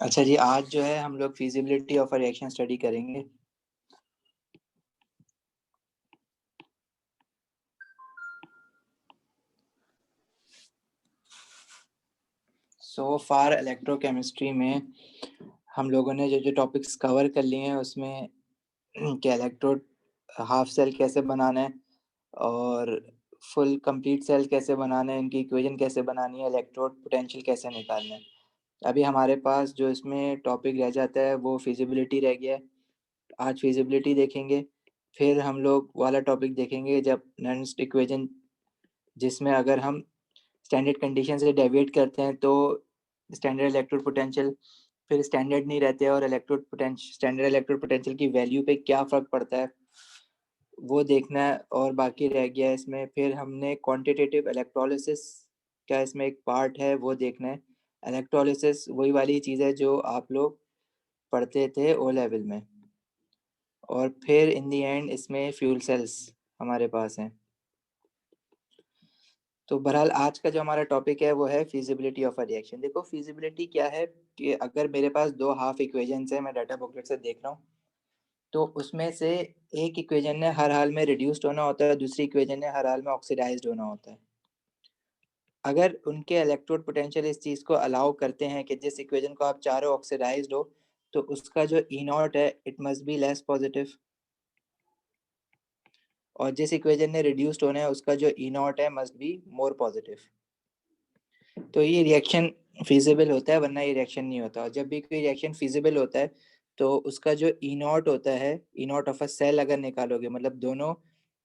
अच्छा जी, आज जो है हम लोग feasibility of a reaction study करेंगे। सो फार इलेक्ट्रोकेमिस्ट्री में हम लोगों ने जो टॉपिक्स कवर कर लिए हैं उसमें कि इलेक्ट्रोड हाफ सेल कैसे बनाना है और फुल कंप्लीट सेल कैसे बनाना है, इनकी इक्वेशन कैसे बनानी है, इलेक्ट्रोड पोटेंशियल कैसे निकालना है। अभी हमारे पास जो इसमें टॉपिक रह जाता है वो फिजिबिलिटी रह गया है। आज फिजिबिलिटी देखेंगे, फिर हम लोग वाला टॉपिक देखेंगे जब नॉइस्ट इक्वेशन, जिसमें अगर हम स्टैंडर्ड कंडीशन से डेविएट करते हैं तो स्टैंडर्ड इलेक्ट्रोड पोटेंशियल फिर स्टैंडर्ड नहीं रहते और electrode potential standard electrode potential की वैल्यू पे क्या फ़र्क पड़ता है वो देखना है। और बाकी रह गया इसमें, फिर हमने क्वांटिटेटिव इलेक्ट्रोलिसिस क्या इसमें एक पार्ट है वो देखना है। इलेक्ट्रोलिसिस वही वाली चीज़ है जो आप लोग पढ़ते थे ओ लेवल में। और फिर इन दी एंड इसमें फ्यूल सेल्स हमारे पास हैं। तो बहरहाल आज का जो हमारा टॉपिक है वो है फिजिबिलिटी ऑफ अ रिएक्शन। देखो फिजिबिलिटी क्या है कि अगर मेरे पास दो हाफ इक्वेशंस है, मैं डाटा बुकलेट से देख रहा हूँ, तो उसमें से एक इक्वेशन ने हर हाल में रिड्यूस्ड होना होता है, दूसरी इक्वेशन ने हर हाल में ऑक्सीडाइज्ड होना होता है। अगर उनके इलेक्ट्रोड पोटेंशियल इस चीज़ को अलाउ करते हैं कि जिस इक्वेशन को आप चाह रहे हो ऑक्सीडाइज्ड हो, तो उसका जो ई नॉट है it must be less positive, और जिस इक्वेशन ने रिड्यूस्ड होना है उसका जो ई नॉट है मस्ट बी मोर पॉजिटिव। तो ये रिएक्शन फिजिबल होता है, वरना ये रिएक्शन नहीं होता। और जब भी कोई रिएक्शन फिजिबल होता है तो उसका जो ई नॉट होता है, E naught of a cell अगर निकालोगे, मतलब दोनों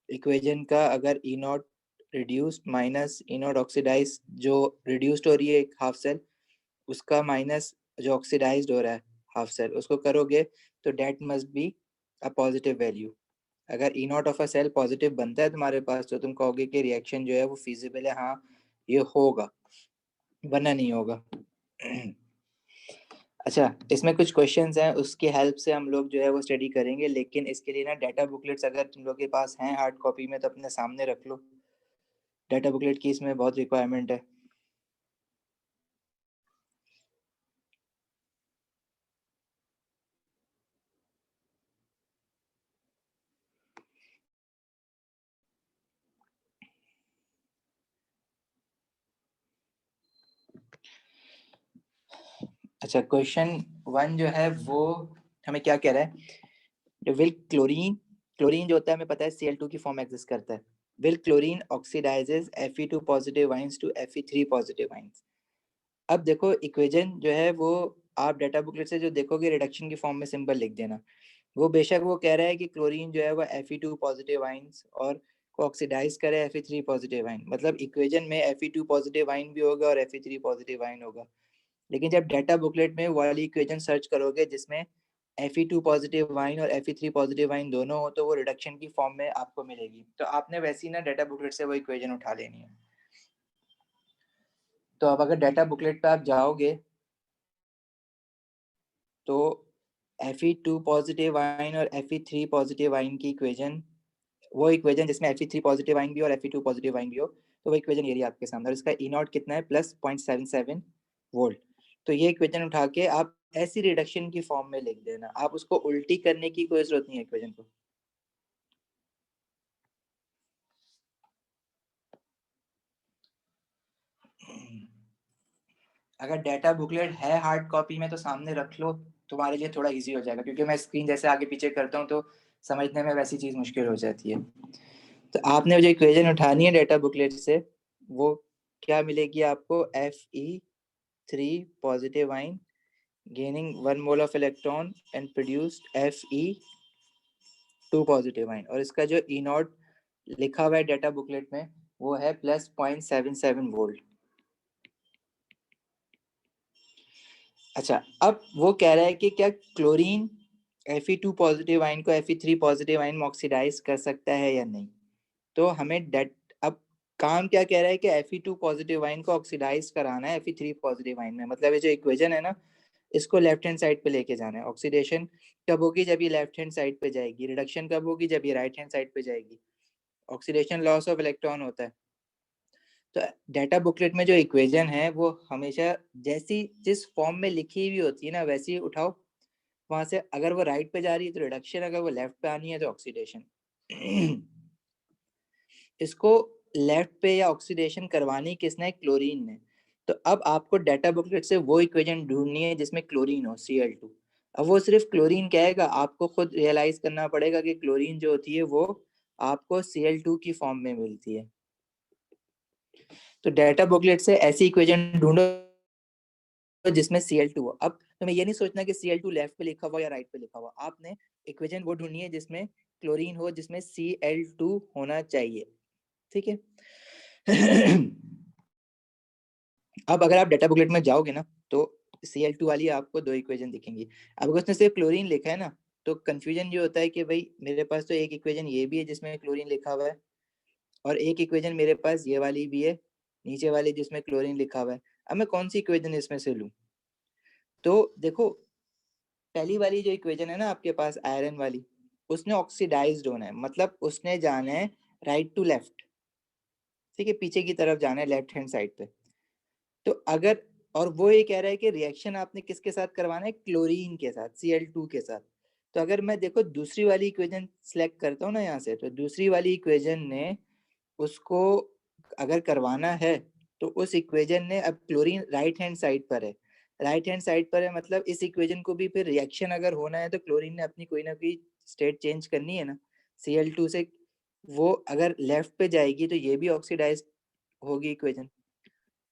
इक्वेशन का अगर E naught reduced minus E naught oxidise जो रिड्यूस्ड हो रही है एक हाफ सेल, उसका माइनस जो ऑक्सीडाइज्ड हो रहा है हाफ सेल, उसको करोगे तो that must be a positive value. अगर E naught of a cell positive बनता है तुम्हारे पास तो तुम कहोगे कि रिएक्शन जो है वो फिजिबल है, हाँ ये होगा, वरना नहीं होगा। अच्छा, इसमें कुछ क्वेश्चंस हैं, उसकी हेल्प से हम लोग जो है वो स्टडी करेंगे, लेकिन इसके लिए ना डाटा बुकलेट्स अगर तुम लोग के पास हैं हार्ड कॉपी में तो अपने सामने रख लो। डाटा बुकलेट की इसमें बहुत रिक्वायरमेंट है। अच्छा, क्वेश्चन 1 जो है वो हमें क्या कह रहा है, विल क्लोरीन, क्लोरीन जो होता है हमें पता है Cl2 की फॉर्म एग्जिस्ट करता है। Will chlorine oxidises Fe2 positive ions to Fe3 positive ions. अब देखो इक्वेशन जो है वो आप डाटा बुकलेट से जो देखोगे रिडक्शन की फॉर्म में सिंपल लिख देना। वो बेशक वो कह रहा है कि क्लोरीन जो है वो Fe2 पॉजिटिव आयंस और को ऑक्सीडाइज करे Fe3 पॉजिटिव आयन, मतलब इक्वेशन में Fe2 पॉजिटिव आयन भी होगा और Fe3 पॉजिटिव आयन होगा। लेकिन जब डाटा बुकलेट में वो वाली इक्वेशन सर्च करोगे जिसमें Fe2 पॉजिटिव आयन और Fe3 पॉजिटिव आयन दोनों हो, तो वो रिडक्शन की फॉर्म में आपको मिलेगी। तो आपने वैसी ना डाटा बुकलेट से वो इक्वेशन उठा लेनी है। तो अब अगर डाटा बुकलेट पे आप जाओगे तो Fe2 पॉजिटिव आयन और Fe3 पॉजिटिव आयन की इक्वेशन, वो इक्वेशन जिसमें Fe3 पॉजिटिव आयन भी और Fe2 पॉजिटिव आयन भी हो, तो वो इक्वेशन ये रही आपके सामने, और इसका ई नॉट कितना है प्लस 0.77 वोल्ट। तो ये इक्वेशन उठा के आप ऐसी रिडक्शन की फॉर्म में लिख देना, आप उसको उल्टी करने की कोई जरूरत नहीं है इक्वेशन को। अगर डाटा बुकलेट है हार्ड कॉपी में तो सामने रख लो, तुम्हारे लिए थोड़ा इजी हो जाएगा, क्योंकि मैं स्क्रीन जैसे आगे पीछे करता हूँ तो समझने में वैसी चीज़ मुश्किल हो जाती है। तो आपने जो इक्वेशन उठानी है डाटा बुकलेट से, वो क्या मिलेगी आपको, Fe3 positive ion gaining 1 mole of electron and produced Fe2 positive ion, और इसका जो ई नॉट लिखा हुआ है डाटा बुकलेट में वो है प्लस 0.77 वोल्ट। अच्छा, अब वो कह रहा है कि क्या क्लोरीन Fe2 पॉजिटिव आयन को Fe3 पॉजिटिव आयन में ऑक्सीडाइज कर सकता है या नहीं। तो हमें डेट अब काम क्या कह रहा है कि Fe2 पॉजिटिव आयन को ऑक्सीडाइज कराना है Fe3 पॉजिटिव आयन में, मतलब ये जो इक्वेशन है ना इसको लेफ्ट हैंड साइड पे लेके जाना है। ऑक्सीडेशन कब होगी, जब ये लेफ्ट हैंड साइड पे जाएगी। रिडक्शन कब होगी, जब ये राइट हैंड साइड पे जाएगी। ऑक्सीडेशन लॉस ऑफ इलेक्ट्रॉन होता है। तो डाटा बुकलेट में जो इक्वेशन है वो हमेशा जैसी जिस फॉर्म में लिखी हुई होती है ना वैसी ही उठाओ वहां से। अगर वो राइट पे जा रही है तो रिडक्शन, अगर वो लेफ्ट पे आनी है तो ऑक्सीडेशन। इसको लेफ्ट पे या ऑक्सीडेशन करवानी किसने? क्लोरीन ने। तो अब आपको डाटा बुकलेट से वो इक्वेशन ढूंढनी है जिसमें क्लोरीन हो, Cl2। अब वो सिर्फ क्लोरीन कहेगा, आपको खुद रियलाइज करना पड़ेगा कि क्लोरीन जो होती है वो आपको Cl2 की फॉर्म में मिलती है। तो डाटा बुकलेट से ऐसी इक्वेशन ढूंढो जिसमें Cl2 हो। अब तुम्हें ये नहीं सोचना कि Cl2 लेफ्ट पे लिखा हुआ या राइट पे लिखा हुआ, आपने इक्वेशन वो ढूंढनी है जिसमें क्लोरीन हो, जिसमें Cl2 होना चाहिए। ठीक है। अब अगर आप डाटा बुकलेट में जाओगे ना तो Cl2 वाली आपको दो इक्वेशन दिखेंगी। अब अगर उसने सिर्फ क्लोरीन लिखा है ना तो कंफ्यूजन ये होता है कि भाई मेरे पास तो एक इक्वेशन ये भी है जिसमें क्लोरीन लिखा हुआ है और एक इक्वेशन मेरे पास ये वाली भी है नीचे वाली जिसमें क्लोरीन लिखा हुआ है। अब मैं कौन सी इक्वेशन इसमें से लूं? तो देखो, पहली वाली जो इक्वेशन है ना आपके पास आयरन वाली, उसने ऑक्सीडाइज्ड होना है, मतलब उसने जाना है राइट टू लेफ्ट। ठीक है, पीछे की तरफ जाना है, लेफ्ट हैंड साइड पे। तो अगर, और वो ये कह रहा है कि रिएक्शन आपने किसके साथ करवाना है? क्लोरीन के साथ, Cl2 के साथ। तो अगर मैं देखो दूसरी वाली इक्वेशन सेलेक्ट करता हूँ ना यहाँ से, तो दूसरी वाली इक्वेशन ने उसको अगर करवाना है तो उस इक्वेशन ने, अब क्लोरीन राइट हैंड साइड पर है, राइट हैंड साइड पर है मतलब इस इक्वेशन को भी फिर रिएक्शन अगर होना है तो क्लोरीन ने अपनी कोई ना कोई स्टेट चेंज करनी है ना Cl2 से। वो अगर लेफ्ट पे जाएगी तो ये भी ऑक्सीडाइज होगी इक्वेशन।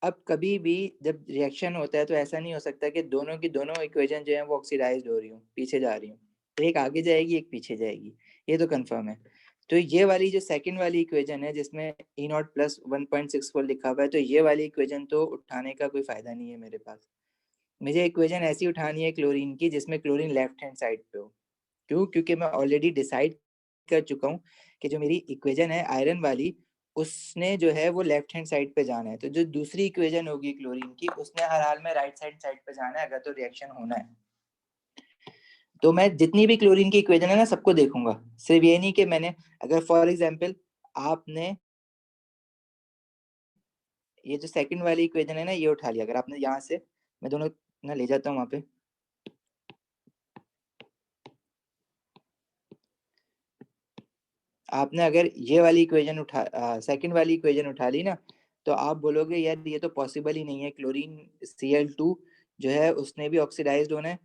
अब कभी भी जब रिएक्शन होता है तो ऐसा नहीं हो सकता कि दोनों की दोनों इक्वेशन जो है वो ऑक्सीडाइज्ड हो रही हूँ, पीछे जा रही हूँ। एक आगे जाएगी एक पीछे जाएगी, ये तो कंफर्म है। तो ये वाली जो सेकंड वाली इक्वेशन है जिसमें E0 प्लस 1.64 लिखा हुआ है, तो ये वाली इक्वेशन तो उठाने का कोई फायदा नहीं है मेरे पास। मुझे इक्वेशन ऐसी उठानी है क्लोरीन की जिसमें क्लोरीन लेफ्ट हैंड साइड पे हो। क्यों? क्योंकि मैं ऑलरेडी डिसाइड कर चुका हूँ कि जो मेरी इक्वेशन है आयरन वाली, उसने जो है वो लेफ्ट हैंड साइड पे जाना है। तो जो दूसरी इक्वेशन होगी क्लोरीन की, उसने हर हाल में राइट साइड पे जाना है अगर तो रिएक्शन होना है। तो मैं जितनी भी क्लोरीन की इक्वेशन है ना सबको देखूंगा, सिर्फ ये नहीं कि मैंने, अगर फॉर एग्जांपल आपने ये जो सेकंड वाली इक्वेशन है ना ये उठा लिया, अगर आपने यहाँ से, मैं दोनों ना ले जाता हूँ वहां पे, आपने अगर ये वाली इक्वेशन उठा सेकंड वाली इक्वेशन उठा ली ना, तो आप बोलोगे यार ये तो पॉसिबल ही नहीं है, क्लोरीन Cl2 जो है उसने भी ऑक्सीडाइज्ड होना है।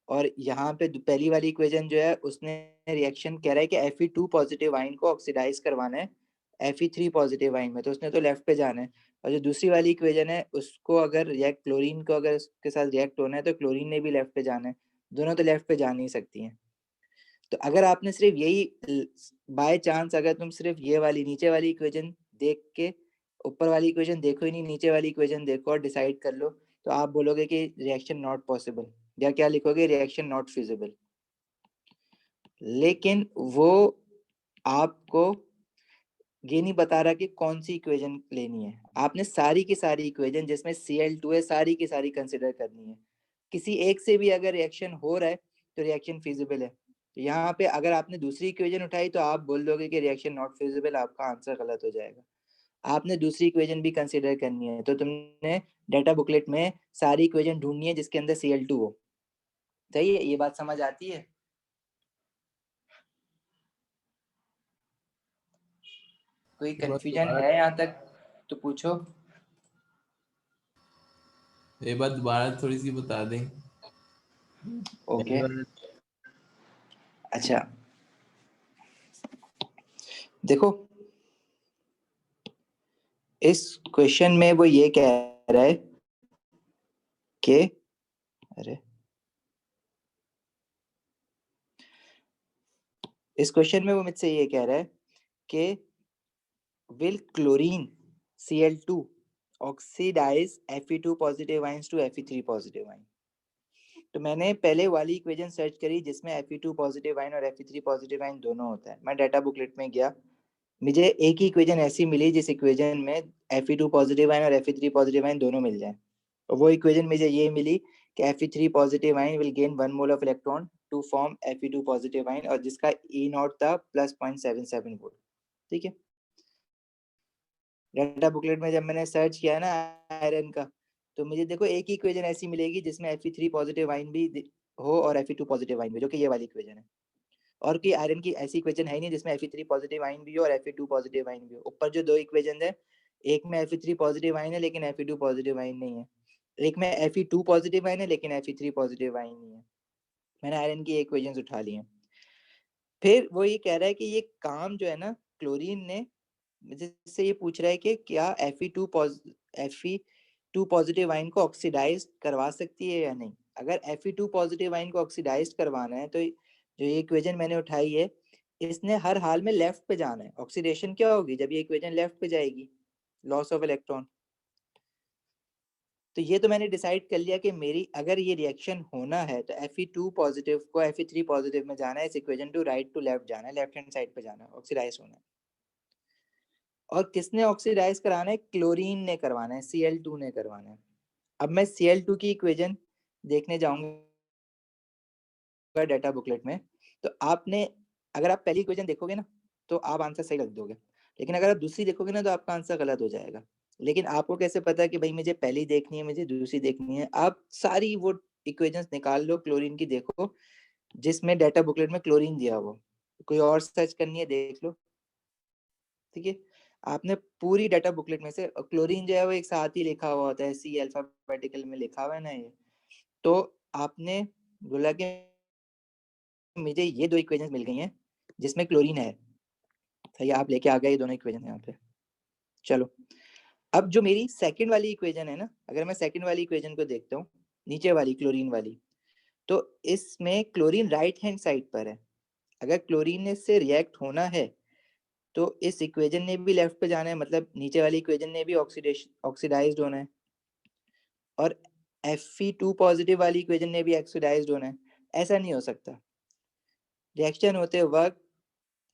और यहाँ पे पहली वाली इक्वेशन जो है उसने रिएक्शन कह रहा है कि Fe2 पॉजिटिव आयन को ऑक्सीडाइज करवाना है Fe3 पॉजिटिव आयन में, तो उसने तो लेफ्ट पे जाना है। और जो दूसरी वाली इक्वेशन है उसको अगर रिएक्ट, क्लोरीन को अगर उसके साथ रिएक्ट होना है तो क्लोरीन ने भी लेफ्ट पे जाना है, दोनों तो लेफ्ट पे जा नहीं सकती हैं। तो अगर आपने सिर्फ यही, बाय चांस अगर तुम सिर्फ ये वाली नीचे वाली इक्वेशन देख के, ऊपर वाली इक्वेशन देखो ही नहीं, नीचे वाली इक्वेशन देखो और डिसाइड कर लो, तो आप बोलोगे कि रिएक्शन नॉट पॉसिबल, या क्या लिखोगे? Reaction not feasible. लेकिन वो आपको ये नहीं बता रहा कि कौन सी इक्वेशन लेनी है। आपने सारी की सारी इक्वेशन जिसमें Cl2 है सारी की सारी कंसिडर करनी है। किसी एक से भी अगर रिएक्शन हो रहा है तो रिएक्शन फिजिबल है। तो यहाँ पे अगर आपने दूसरी इक्वेशन उठाई तो आप बोल दोगे कि रिएक्शन नॉट फिजिबल, आपका आंसर गलत हो जाएगा। आपने दूसरी इक्वेशन भी कंसिडर करनी है, तो तुमने डाटा बुकलेट में सारी इक्वेशन ढूंढनी है जिसके अंदर Cl2 हो। सही है, ये बात समझ आती है? कोई ये बात कंफ्यूजन दोबारा है यहाँ तक तो पूछो। ये बात दोबारा थोड़ी सी बता दें। पहली ओके, बार। अच्छा देखो, इस क्वेश्चन में वो ये कह रहा है कि, अरे, इस क्वेश्चन में वो मुझसे ये कह रहा है कि will chlorine Cl2 oxidize Fe2 positive ions to Fe3 positive ion। तो मैंने पहले वाली इक्वेशन सर्च करी जिसमें Fe2 पॉजिटिव आयन और Fe3 पॉजिटिव आयन दोनों होता है। मैं डाटा बुकलेट में गया, मुझे एक ही इक्वेशन ऐसी मिली जिस इक्वेशन में Fe2 पॉजिटिव आयन और Fe3 पॉजिटिव आयन दोनों मिल जाए। और वो इक्वेशन मुझे ये मिली कि Fe3 positive ion will gain 1 mole of electron to form Fe2 positive ion, और जिसका E0 था +0.77 वोल्ट। ठीक है, डाटा बुकलेट में जब मैंने सर्च किया ना आयरन का, तो मुझे देखो एक ही इक्वेशन ऐसी मिलेगी जिसमें Fe3 पॉजिटिव आयन भी हो और Fe2 पॉजिटिव आयन भी, जो कि ये वाली इक्वेशन है। और कोई आयरन की ऐसी इक्वेशन है ही नहीं जिसमें Fe3 पॉजिटिव आयन भी हो और Fe2 पॉजिटिव आयन भी हो। ऊपर जो दो इक्वेशन है, एक में Fe3 पॉजिटिव आयन है लेकिन Fe2 पॉजिटिव आयन नहीं है, एक में Fe2 पॉजिटिव आयन है लेकिन Fe3 पॉजिटिव आयन नहीं है। मैंने आयरन की इक्वेशंस उठा ली हैं। फिर वो ये कह रहा है कि ये काम जो है ना क्लोरीन ने, जिससे ये पूछ रहा है कि क्या Fe2 पॉजिटिव आयन को ऑक्सीडाइज करवा सकती है या नहीं। अगर Fe2 पॉजिटिव आयन को ऑक्सीडाइज करवाना है तो जो ये इक्वेशन मैंने उठाई है, इसने हर हाल में लेफ्ट पे जाना है। ऑक्सीडेशन क्या होगी जब ये इक्वेशन लेफ्ट पे जाएगी? Loss of electron. तो ये तो मैंने डिसाइड कर लिया कि मेरी अगर ये रिएक्शन होना है तो Fe2 पॉजिटिव को Fe3 पॉजिटिव में जाना है, इस equation to right to left जाना है, लेफ्ट हैंड साइड पे जाना है, ऑक्सीडाइज होना है। और किसने ऑक्सीडाइज कराना है? क्लोरीन ने करवाना है, Cl2 ने करवाना है। अब मैं Cl2 की इक्वेशन देखने जाऊंगा डाटा बुकलेट में, तो आपने अगर आप पहली इक्वेशन देखोगे ना तो आप आंसर सही रख दोगे, लेकिन अगर आप दूसरी देखोगे ना तो आपका आंसर गलत हो जाएगा। लेकिन आपको कैसे पता कि भाई मुझे पहली देखनी है, मुझे दूसरी देखनी है? आप सारी वो इक्वेशंस निकाल लो क्लोरीन की, देखो जिसमें डाटा बुकलेट में क्लोरीन दिया हो, कोई और सर्च करनी है देख लो, ठीक है। आपने पूरी डाटा बुकलेट में से क्लोरीन जो है वो एक साथ ही लिखा हुआ होता है, सी अल्फाबेटिकल में लिखा हुआ है ना ये, तो आपने बोला कि मुझे ये दो इक्वेशंस मिल गई हैं जिसमें क्लोरीन है, सही, आप लेके आ गए ये दोनों इक्वेशन यहाँ पे। चलो, अब जो मेरी सेकंड वाली इक्वेशन है ना, अगर मैं सेकंड वाली इक्वेशन को देखता हूँ, नीचे वाली क्लोरीन वाली, तो इसमें क्लोरीन राइट हैंड साइड पर है। अगर क्लोरीन ने इससे रिएक्ट होना है तो इस इक्वेशन ने भी लेफ्ट पे जाना है, मतलब नीचे वाली इक्वेशन ने भी ऑक्सीडाइज्ड होना है, और Fe2 पॉजिटिव वाली इक्वेशन ने भी ऑक्सीडाइज्ड होना है। ऐसा नहीं हो सकता। रिएक्शन होते वक्त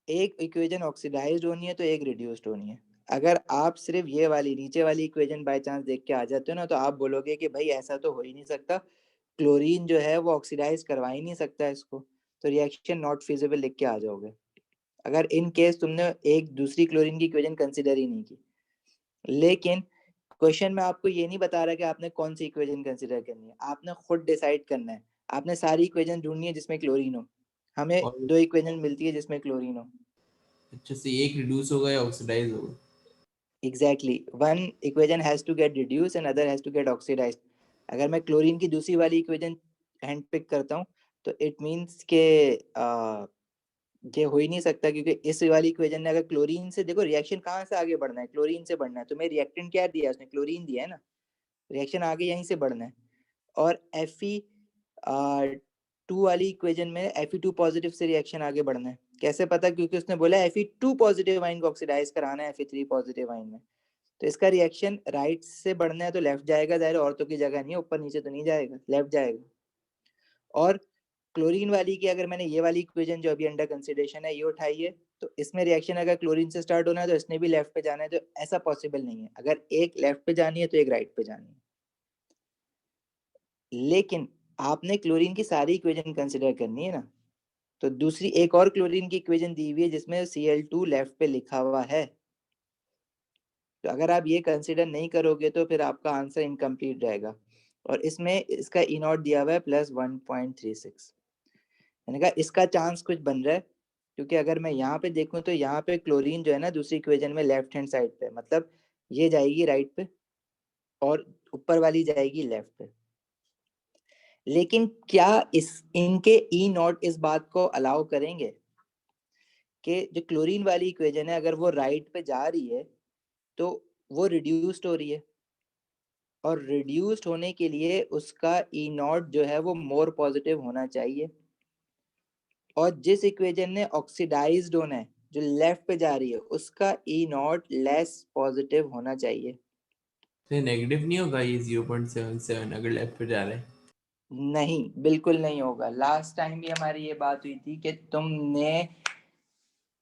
एक इक्वेशन ऑक्सीडाइज्ड होनी है तो एक रिड्यूस्ड होनी है। अगर आप सिर्फ ये वाली नीचे वाली इक्वेशन बाय चांस देख के आ जाते हो ना, तो आप बोलोगे कि भाई ऐसा तो हो ही नहीं सकता, क्लोरीन जो है वो ऑक्सीडाइज करवा ही नहीं सकता इसको, तो रिएक्शन नॉट फिजिबल लिख के आ जाओगे, अगर इन केस तुमने एक दूसरी क्लोरीन की इक्वेशन कंसीडर ही नहीं की। लेकिन क्वेश्चन में आपको ये नहीं बता रहा कि आपने कौन सी इक्वेशन कंसीडर करनी है, आपने खुद डिसाइड करना है। आपने सारी इक्वेशन ढूंढनी है जिसमें क्लोरीन हो। हमें और दो इक्वेशन मिलती है जिसमें क्लोरीन हो। अच्छे से एक रिड्यूस होगा या ऑक्सीडाइज होगा? Exactly, one equation has to get reduce and other has to get oxidise. अगर मैं क्लोरीन की दूसरी वाली इक्वेशन हैंड पिक करता हूँ तो इट मीन्स के ये हो ही नहीं सकता, क्योंकि इस वाली इक्वेशन ने अगर क्लोरीन से, देखो रिएक्शन कहाँ से आगे बढ़ना है, क्लोरीन से बढ़ना है, तो मैं रिएक्टेंट क्या दिया उसने? क्लोरीन दिया है ना, रिएक्शन आगे यहीं से बढ़ना है। और Fe2 वाली इक्वेशन में Fe2 पॉजिटिव से रिएक्शन आगे बढ़ना है। कैसे पता? क्योंकि उसने बोला Fe2 पॉजिटिव आयन को ऑक्सीडाइज कराना है Fe3 पॉजिटिव आयन में, तो इसका रिएक्शन राइट से बढ़ना है तो लेफ्ट जाएगा, जाहिर और तो की जगह नहीं है, ऊपर नीचे तो नहीं जाएगा, लेफ्ट जाएगा। और क्लोरीन वाली की अगर मैंने ये वाली इक्वेशन जो अभी अंडर कंसिडरेशन है ये उठाई है, तो इसमें रिएक्शन अगर क्लोरीन से स्टार्ट होना है तो इसने भी लेफ्ट पे जाना है, तो ऐसा पॉसिबल नहीं है। अगर एक लेफ्ट पे जानी है तो एक राइट पे जानी है। लेकिन आपने क्लोरीन की सारी इक्वेशन कंसिडर करनी है ना, तो दूसरी एक और क्लोरीन की इक्वेशन दी हुई है जिसमें Cl2 लेफ्ट पे लिखा हुआ है, तो अगर आप ये कंसिडर नहीं करोगे तो फिर आपका आंसर इनकम्प्लीट रहेगा। और इसमें इसका ई नॉट दिया हुआ है +1.36। मैंने कहा इसका चांस कुछ बन रहा है, क्योंकि अगर मैं यहाँ पे देखूं तो यहाँ पे क्लोरीन जो है ना दूसरी इक्वेशन में लेफ्ट हैंड साइड पे, मतलब ये जाएगी राइट पे और ऊपर वाली जाएगी लेफ्ट पे। लेकिन क्या इस इनके ई नॉट इस बात को अलाउ करेंगे कि जो क्लोरीन वाली इक्वेशन है अगर वो राइट पे जा रही है तो वो रिड्यूस्ड हो रही है, और रिड्यूस्ड होने के लिए उसका ई नॉट जो है वो मोर पॉजिटिव होना चाहिए, और जिस इक्वेशन ने ऑक्सीडाइज्ड होना है जो लेफ्ट पे जा रही है उसका ई नॉट लेस पॉजिटिव होना चाहिए। तो नेगेटिव नहीं होगा ये 0.77 अगर लेफ्ट पे जा रहा है? नहीं, बिल्कुल नहीं होगा। लास्ट टाइम भी हमारी ये बात हुई थी कि तुमने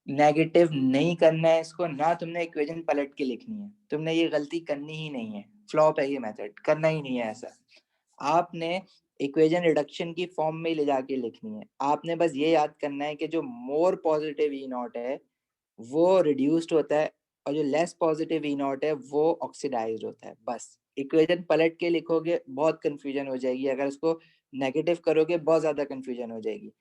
नेगेटिव नहीं करना है इसको ना, तुमने इक्वेशन पलट के लिखनी है, तुमने ये गलती करनी ही नहीं है, फ्लॉप है ये मेथड, करना ही नहीं है ऐसा। आपने इक्वेशन रिडक्शन की फॉर्म में ले जाके लिखनी है। आपने बस ये याद करना है कि जो मोर पॉजिटिव ई नॉट है वो रिड्यूस्ड होता है और जो लेस पॉजिटिव ई नॉट है वो ऑक्सीडाइज्ड होता है। बस इक्वेशन पलट के लिखोगे बहुत कंफ्यूजन हो जाएगी, अगर उसको नेगेटिव करोगे बहुत ज्यादा कंफ्यूजन हो जाएगी।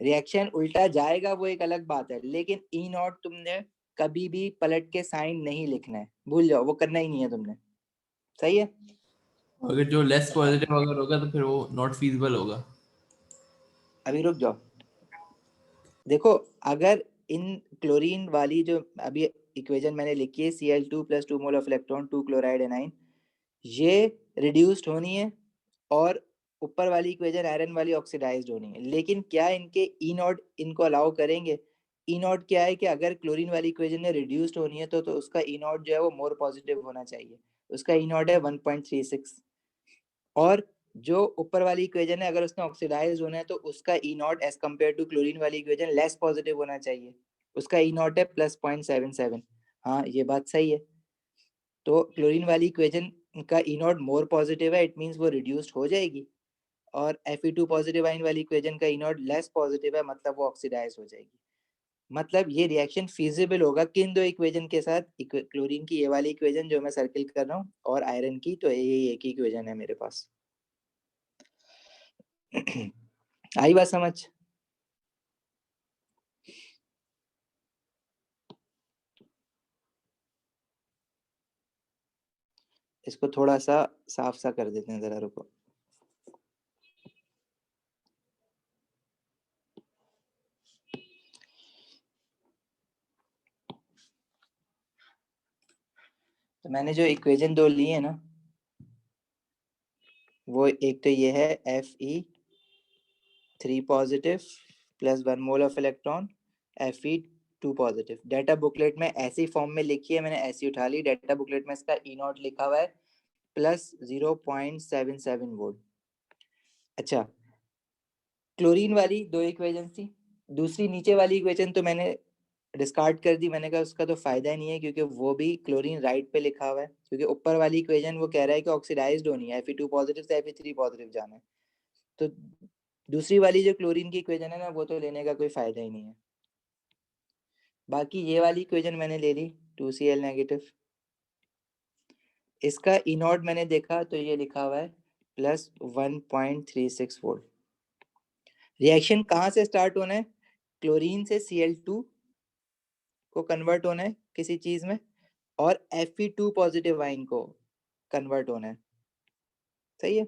रिएक्शन उल्टा जाएगा वो एक अलग बात है, लेकिन ई नॉट तुमने कभी भी पलट के साइन नहीं लिखना है, भूल जाओ, वो करना ही नहीं है तुमने। सही है। अगर जो लेस पॉजिटिव अगर होगा तो फिर वो नॉट फीजिबल होगा। अभी रुक जाओ, देखो अगर इन क्लोरीन वाली जो अभी इक्वेशन मैंने लिखी है Cl2 + 2 mole of electron 2 chloride A9, ये रिड्यूस्ड होनी है और ऊपर वाली इक्वेशन आयरन वाली ऑक्सीडाइज्ड होनी है। लेकिन क्या इनके ई नॉट इनको अलाउ करेंगे? ई नॉट क्या है कि अगर क्लोरीन वाली इक्वेशन में रिड्यूस्ड होनी है तो उसका ई नॉट जो है वो मोर पॉजिटिव होना चाहिए। उसका ई नॉट है 1.36, और जो ऊपर वाली इक्वेशन है अगर उसने ऑक्सीडाइज होना है तो उसका E naught as compare to chlorine वाली इक्वेशन लेस पॉजिटिव होना चाहिए। उसका ई नॉट है +0.77। हाँ ये बात सही है। तो क्लोरीन वाली इक्वेशन का ई नॉट मोर पॉजिटिव है, इट मींस वो रिड्यूस्ड हो जाएगी, और Fe2 पॉजिटिव आयन वाली इक्वेशन का ई नॉट लेस पॉजिटिव है, मतलब वो ऑक्सीडाइज हो जाएगी। मतलब ये रिएक्शन फिजिबल होगा किन दो इक्वेशन के साथ? क्लोरीन की ये वाली इक्वेशन जो मैं सर्किल कर रहा हूँ, और आयरन की, तो ये एक ही इक्वेशन है मेरे पास। आई बात समझ? इसको थोड़ा सा साफ सा कर देते हैं, जरा रुको। तो मैंने जो इक्वेशन दो ली है ना, वो एक तो ये है Fe3 positive + 1 mole of electron Fe2 positive. Data booklet में ऐसी फॉर्म में लिखी है, मैंने ऐसी उठा ली। डाटा बुकलेट में इसका ई नॉट लिखा हुआ है +0.77 वोल्ट। अच्छा, क्लोरीन वाली दो इक्वेशन थी, दूसरी नीचे वाली इक्वेशन तो मैंने डिस्कार्ड कर दी। मैंने कहा उसका तो फायदा ही नहीं है, क्योंकि वो भी क्लोरीन राइट पे लिखा हुआ है, क्योंकि ऊपर वाली इक्वेशन वो कह रहा है कि ऑक्सीडाइज्ड होनी है, Fe2 पॉजिटिव से Fe3 पॉजिटिव जाना है। तो दूसरी वाली जो क्लोरीन की इक्वेशन है ना, वो तो लेने का कोई फायदा ही नहीं है। बाकी ये वाली इक्वेशन मैंने ले ली 2Cl नेगेटिव, इसका ई नॉट मैंने देखा तो ये लिखा हुआ है +1.36 वोल्ट। रिएक्शन कहाँ से स्टार्ट होना है? क्लोरीन से Cl2 को कन्वर्ट होना है किसी चीज में, और Fe2 पॉजिटिव आयन को कन्वर्ट होना है। सही है।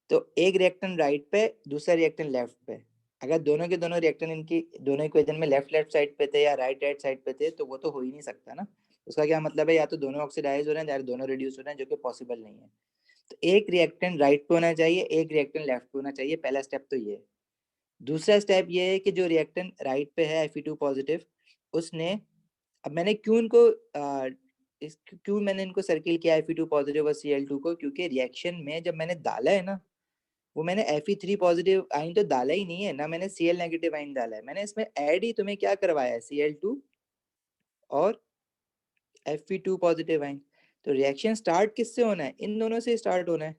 तो एक रिएक्टेंट राइट पे, दूसरा रिएक्टेंट लेफ्ट पे। अगर दोनों के दोनों रिएक्टेंट इनकी दोनों इक्वेशन में लेफ्ट साइड पे थे या राइट साइड पे थे, तो वो तो हो ही नहीं सकता ना। उसका क्या मतलब है? या तो दोनों ऑक्सीडाइज हो रहे हैं या दोनों रिड्यूस हो रहे हैं, जो कि पॉसिबल नहीं है। तो एक रिएक्टेंट राइट पे होना चाहिए, एक रिएक्टेंट लेफ्ट पे होना चाहिए। पहला स्टेप तो ये है। दूसरा स्टेप ये है कि जो रिएक्टेंट राइट पे है Fe2 पॉजिटिव, उसने, अब मैंने क्यों इनको क्यों मैंने इनको सर्किल किया Fe2 पॉजिटिव और Cl2 को? क्योंकि रिएक्शन में जब मैंने डाला है ना, वो मैंने Fe3 पॉजिटिव आइन तो डाला ही नहीं है ना, मैंने Cl नेगेटिव आइन डाला है। मैंने इसमें ऐड ही तुम्हें क्या करवाया है? Cl2 और Fe2 पॉजिटिव आइन। तो रिएक्शन स्टार्ट किससे होना है? इन दोनों से स्टार्ट होना है।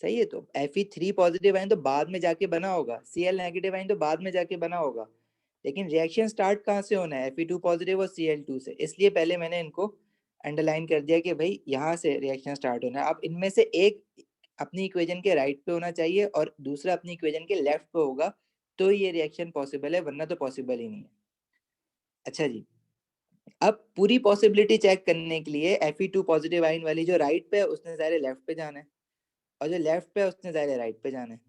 सही है। तो Fe3 पॉजिटिव आइन तो बाद में जाके बना होगा, Cl नेगेटिव आइन तो बाद में जाके बना होगा, लेकिन रिएक्शन स्टार्ट कहाँ से होना है? Fe2 पॉजिटिव और Cl2 से। इसलिए पहले मैंने इनको अंडरलाइन कर दिया कि भाई यहाँ से रिएक्शन स्टार्ट होना है। अब इनमें से एक अपनी इक्वेशन के राइट पे होना चाहिए और दूसरा अपनी इक्वेशन के लेफ्ट पे होगा, तो ये रिएक्शन पॉसिबल है, वरना तो पॉसिबल ही नहीं है। अच्छा जी, अब पूरी पॉसिबिलिटी चेक करने के लिए Fe2 पॉजिटिव आइन वाली जो राइट पे है उसने ज़ाहिर लेफ्ट पे जाना है, और जो लेफ्ट पे है उसने ज़ाहिर राइट पे जाना है।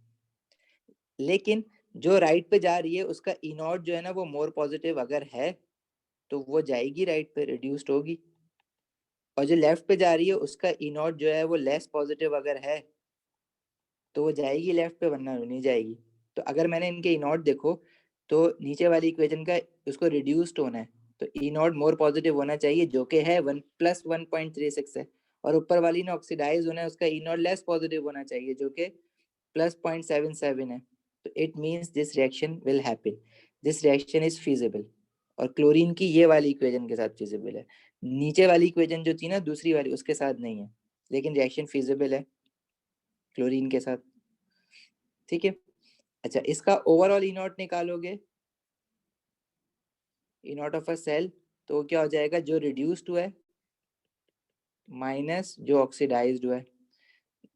लेकिन जो राइट पे जा रही है उसका ई नॉट जो है ना, वो मोर पॉजिटिव अगर है तो वो जाएगी राइट पे, रिड्यूस्ड होगी, और जो लेफ्ट पे जा रही है उसका ई नॉट जो है वो लेस पॉजिटिव अगर है तो वो जाएगी लेफ्ट पे, वरना नहीं जाएगी। तो अगर मैंने इनके ई नॉट देखो, तो नीचे वाली इक्वेशन का उसको रिड्यूस्ड होना है, तो ई नॉट मोर पॉजिटिव होना चाहिए, जो कि है 1 + 1.36 है, और ऊपर वाली ने ऑक्सीडाइज होना है, उसका ई नॉट लेस पॉजिटिव होना चाहिए, जो कि +0.77 है। तो it means this reaction will happen, this reaction is feasible, और क्लोरीन की ये वाली इक्वेशन के साथ फीजिबल है। नीचे वाली इक्वेशन जो थी ना, दूसरी वाली, उसके साथ नहीं है, लेकिन रिएक्शन फीजिबल है क्लोरीन के साथ। ठीक है। अच्छा, इसका ओवरऑल ई नॉट निकालोगे, ई नॉट ऑफ अ सेल, तो क्या हो जाएगा, जो रिड्यूस्ड हुआ है माइनस जो ऑक्सीडाइज्ड हुआ है,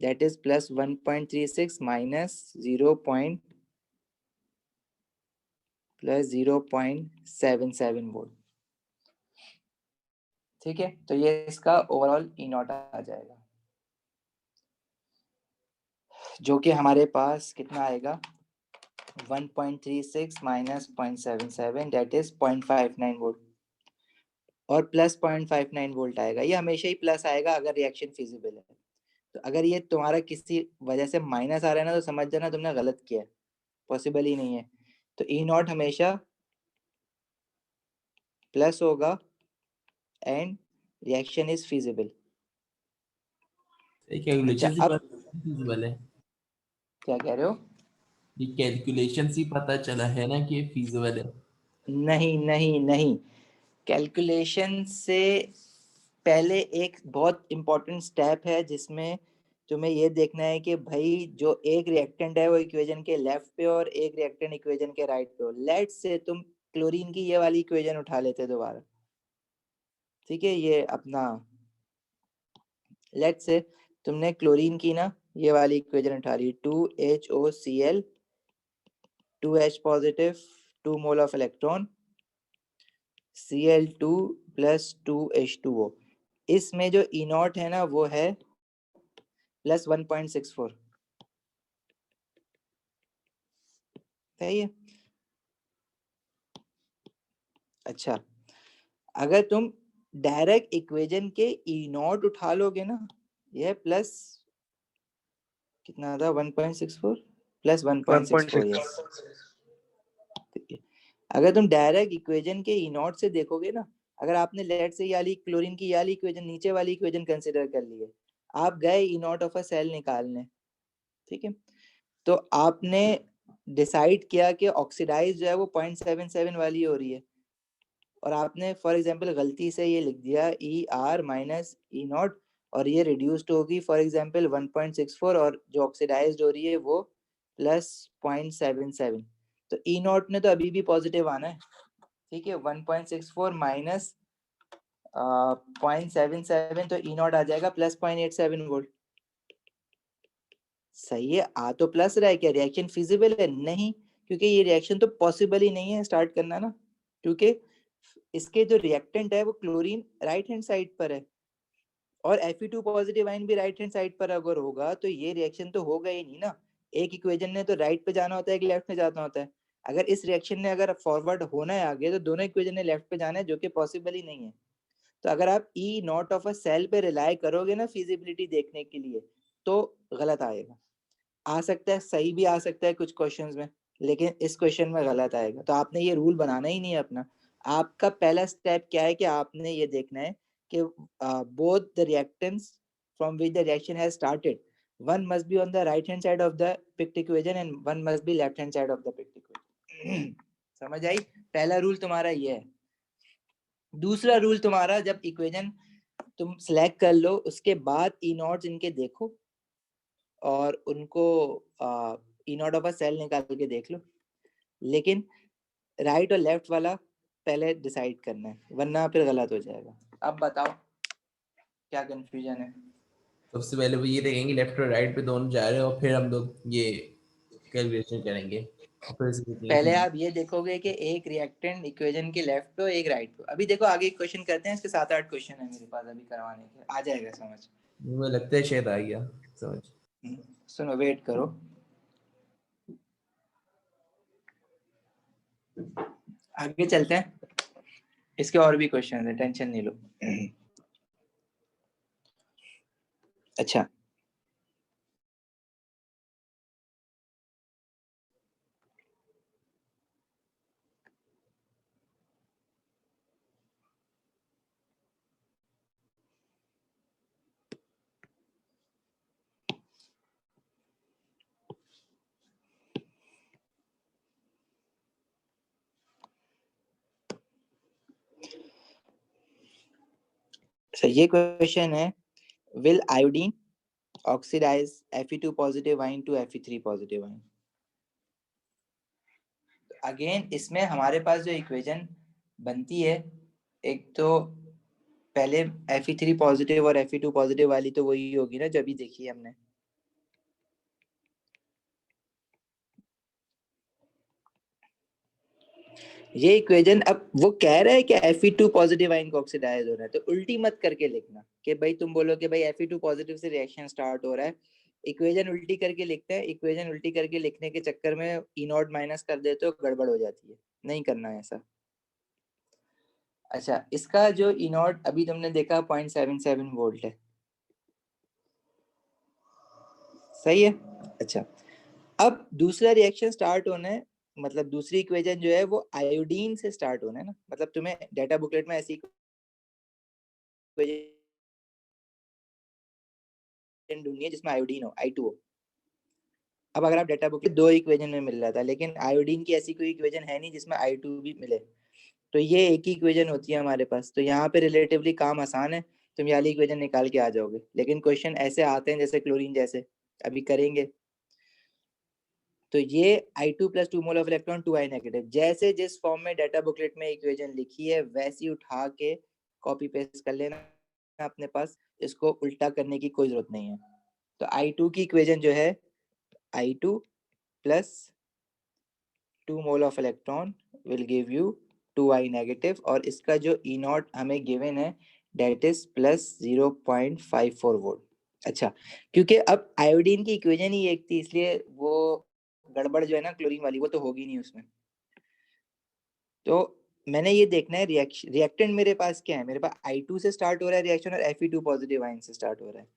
that is plus 1.36 minus 0.77 volt. ठीक है, तो ये इसका ओवरऑल ई नॉट आ जाएगा, जो कि हमारे पास कितना आएगा, 1.36 माइनस 0.77 दैट इज 0.59 वोल्ट, और प्लस 0.59 वोल्ट आएगा। ये हमेशा ही प्लस आएगा अगर रिएक्शन फिजिबल है। तो अगर ये तुम्हारा किसी वजह से माइनस आ रहा है ना, तो समझ जाना तुमने गलत किया है, पॉसिबल ही नहीं है। तो ई नॉट हमेशा प्लस होगा एंड रिएक्शन इज फिजिबल। अच्छा, कैलकुलेशन से अब feasible है, क्या कह रहे हो? ये कैलकुलेशन से पता चला है ना कि ये feasible है। नहीं नहीं नहीं, कैलकुलेशन से पहले एक बहुत इंपॉर्टेंट स्टेप है जिसमें तुम्हें ये देखना है कि भाई जो एक रिएक्टेंट है वो इक्वेशन के लेफ्ट पे और एक रिएक्टेंट इक्वेशन के राइट पे हो। लेट से तुम क्लोरीन की ये वाली इक्वेशन उठा लेते दोबारा, ठीक है, ये अपना लेट से तुमने क्लोरीन की ना ये वाली इक्वेशन उठा ली, 2HOCl 2H positive 2 mole of electron Cl2 plus 2H2O। इसमें जो ई नॉट है ना वो है प्लस 1.64, सही है। अच्छा, अगर तुम डायरेक्ट इक्वेशन के ई नॉट उठा लोगे ना, यह प्लस कितना था, 1.64 प्लस 1.64, यस। अगर तुम डायरेक्ट इक्वेशन के ई नॉट से देखोगे ना, अगर आपने लेट से याली क्लोरीन की याली इक्वेशन नीचे वाली इक्वेशन कंसीडर कर ली है, आप गए ई नॉट ऑफ अ सेल निकालने, ठीक है, तो आपने डिसाइड किया कि ऑक्सीडाइज जो है वो 0.77 वाली हो रही है, और आपने फॉर एग्जांपल गलती से ये लिख दिया E R minus E not, और ये रिड्यूस्ड होगी फॉर एग्जांपल 1.64, और जो ऑक्सीडाइज्ड हो रही है वो प्लस 0.77। तो ई नॉट ने तो अभी भी पॉजिटिव आना है, ठीक है, 1.64 माइनस 0.77, तो ई नॉट आ जाएगा प्लस 0.87 वोल्ट। सही है, आ तो प्लस रहा है, क्या रिएक्शन फिजिबल है? नहीं, क्योंकि ये रिएक्शन तो पॉसिबल ही नहीं है स्टार्ट करना ना, क्योंकि इसके जो रिएक्टेंट है वो क्लोरीन राइट हैंड साइड पर है, और Fe2 पॉजिटिव आयन भी राइट हैंड साइड पर अगर होगा तो ये रिएक्शन तो होगा ही नहीं ना। एक इक्वेशन ने तो राइट पे जाना होता है, एक लेफ्ट में जाना होता है। अगर इस रिएक्शन ने अगर फॉरवर्ड होना है आगे, तो दोनों इक्वेशन ने लेफ्ट पे जाना है, जो कि पॉसिबल ही नहीं है। तो अगर आप ई नॉट ऑफ अ सेल पे रिलाई करोगे ना फिजिबिलिटी देखने के लिए, तो गलत आएगा। आ सकता है सही भी आ सकता है कुछ क्वेश्चंस में, लेकिन इस क्वेश्चन में गलत आएगा। तो आपने ये रूल बनाना ही नहीं है अपना। आपका पहला स्टेप क्या है कि आपने ये देखना है कि both the reactants from which the reaction has started, one must be on the right hand side of the picked equation and one must be left hand side of the picked equation। समझ आई? पहला rule तुम्हारा ये है। दूसरा rule तुम्हारा, जब equation तुम select कर लो उसके बाद ई नॉट्स इनके देखो और उनको ई नॉट ऑफ अ सेल निकाल के देख लो, लेकिन राइट और लेफ्ट वाला पहले डिसाइड करना है, वरना फिर गलत हो जाएगा। अब बताओ क्या कंफ्यूजन है? सबसे पहले वो ये देखेंगे लेफ्ट और राइट पे दोनों जा रहे हैं, और फिर हम लोग ये कैलकुलेशन करेंगे, और फिर से देखेंगे पहले कि आप ये देखोगे कि एक रिएक्टेंट इक्वेशन के लेफ्ट पे एक राइट पे। अभी देखो आगे क्वेश्चन करते हैं, इसके 7-8 क्वेश्चन है मेरे पास अभी करवाने के, आ जाएगा समझ। मुझे लगता है शायद आ गया समझ। सुनो, वेट करो, आगे चलते हैं। इसके और भी क्वेश्चन है, टेंशन नहीं लो। अच्छा, ये क्वेश्चन है, will iodine oxidize Fe2 positive ion to Fe3 positive ion। Again इसमें हमारे पास जो इक्वेशन बनती है। एक तो पहले Fe3 पॉजिटिव और Fe2 पॉजिटिव वाली तो वही होगी ना जब भी देखी है हमने। ये इक्वेशन अब वो कह रहा है कि Fe2 पॉजिटिव आयन को ऑक्सीडाइज हो रहा है, तो उल्टी मत करके लिखना कि भाई तुम बोलो कि भाई Fe2 पॉजिटिव से रिएक्शन स्टार्ट हो रहा है, इक्वेशन उल्टी करके लिखते हैं। इक्वेशन उल्टी करके लिखने के चक्कर में E0 माइनस कर देते हो, गड़बड़ हो जाती है, नहीं करना है ऐसा। अच्छा, इसका जो E0 अभी तुमने देखा 0.77 वोल्ट है, सही है। अच्छा, अब दूसरा रिएक्शन स्टार्ट होना है, मतलब दूसरी इक्वेशन जो है वो आयोडीन से स्टार्ट होना है ना, मतलब तुम्हें डाटा बुकलेट में ऐसी इक्वेशन ढूंढनी है जिसमें आयोडीन हो, I2O। अब अगर आप डाटा बुकलेट दो इक्वेशन में मिल रहा था, लेकिन आयोडीन की ऐसी कोई इक्वेशन है नहीं जिसमें I2 भी मिले, तो ये एक ही इक्वेशन होती है हमारे पास। तो यहाँ पे रिलेटिवली काम आसान है, तुम ये वाली इक्वेशन निकाल के आ जाओगे। लेकिन क्वेश्चन ऐसे आते हैं जैसे क्लोरीन जैसे अभी करेंगे, तो ये I2 plus 2 mole of electron 2I negative, जैसे जिस फॉर्म में डाटा बुकलेट में इक्वेशन लिखी है वैसी उठा के कॉपी पेस्ट कर लेना अपने पास, इसको उल्टा करने की कोई जरूरत नहीं है। तो I2 की इक्वेशन जो है I2 plus 2 mole of electron will give you 2I negative, और इसका जो E0 हमें गिवन है डेट इज प्लस 0.54 वोल्ट। अच्छा, क्योंकि अब आयोडीन की इक्वेशन ही एक थी, इसलिए वो गड़बड़ जो है ना क्लोरीन वाली वो तो होगी नहीं उसमें। तो मैंने ये देखना है रिएक्टेंट मेरे पास क्या है, मेरे पास I2 से स्टार्ट हो रहा है रिएक्शन और Fe2 पॉजिटिव आयन से स्टार्ट हो रहा है।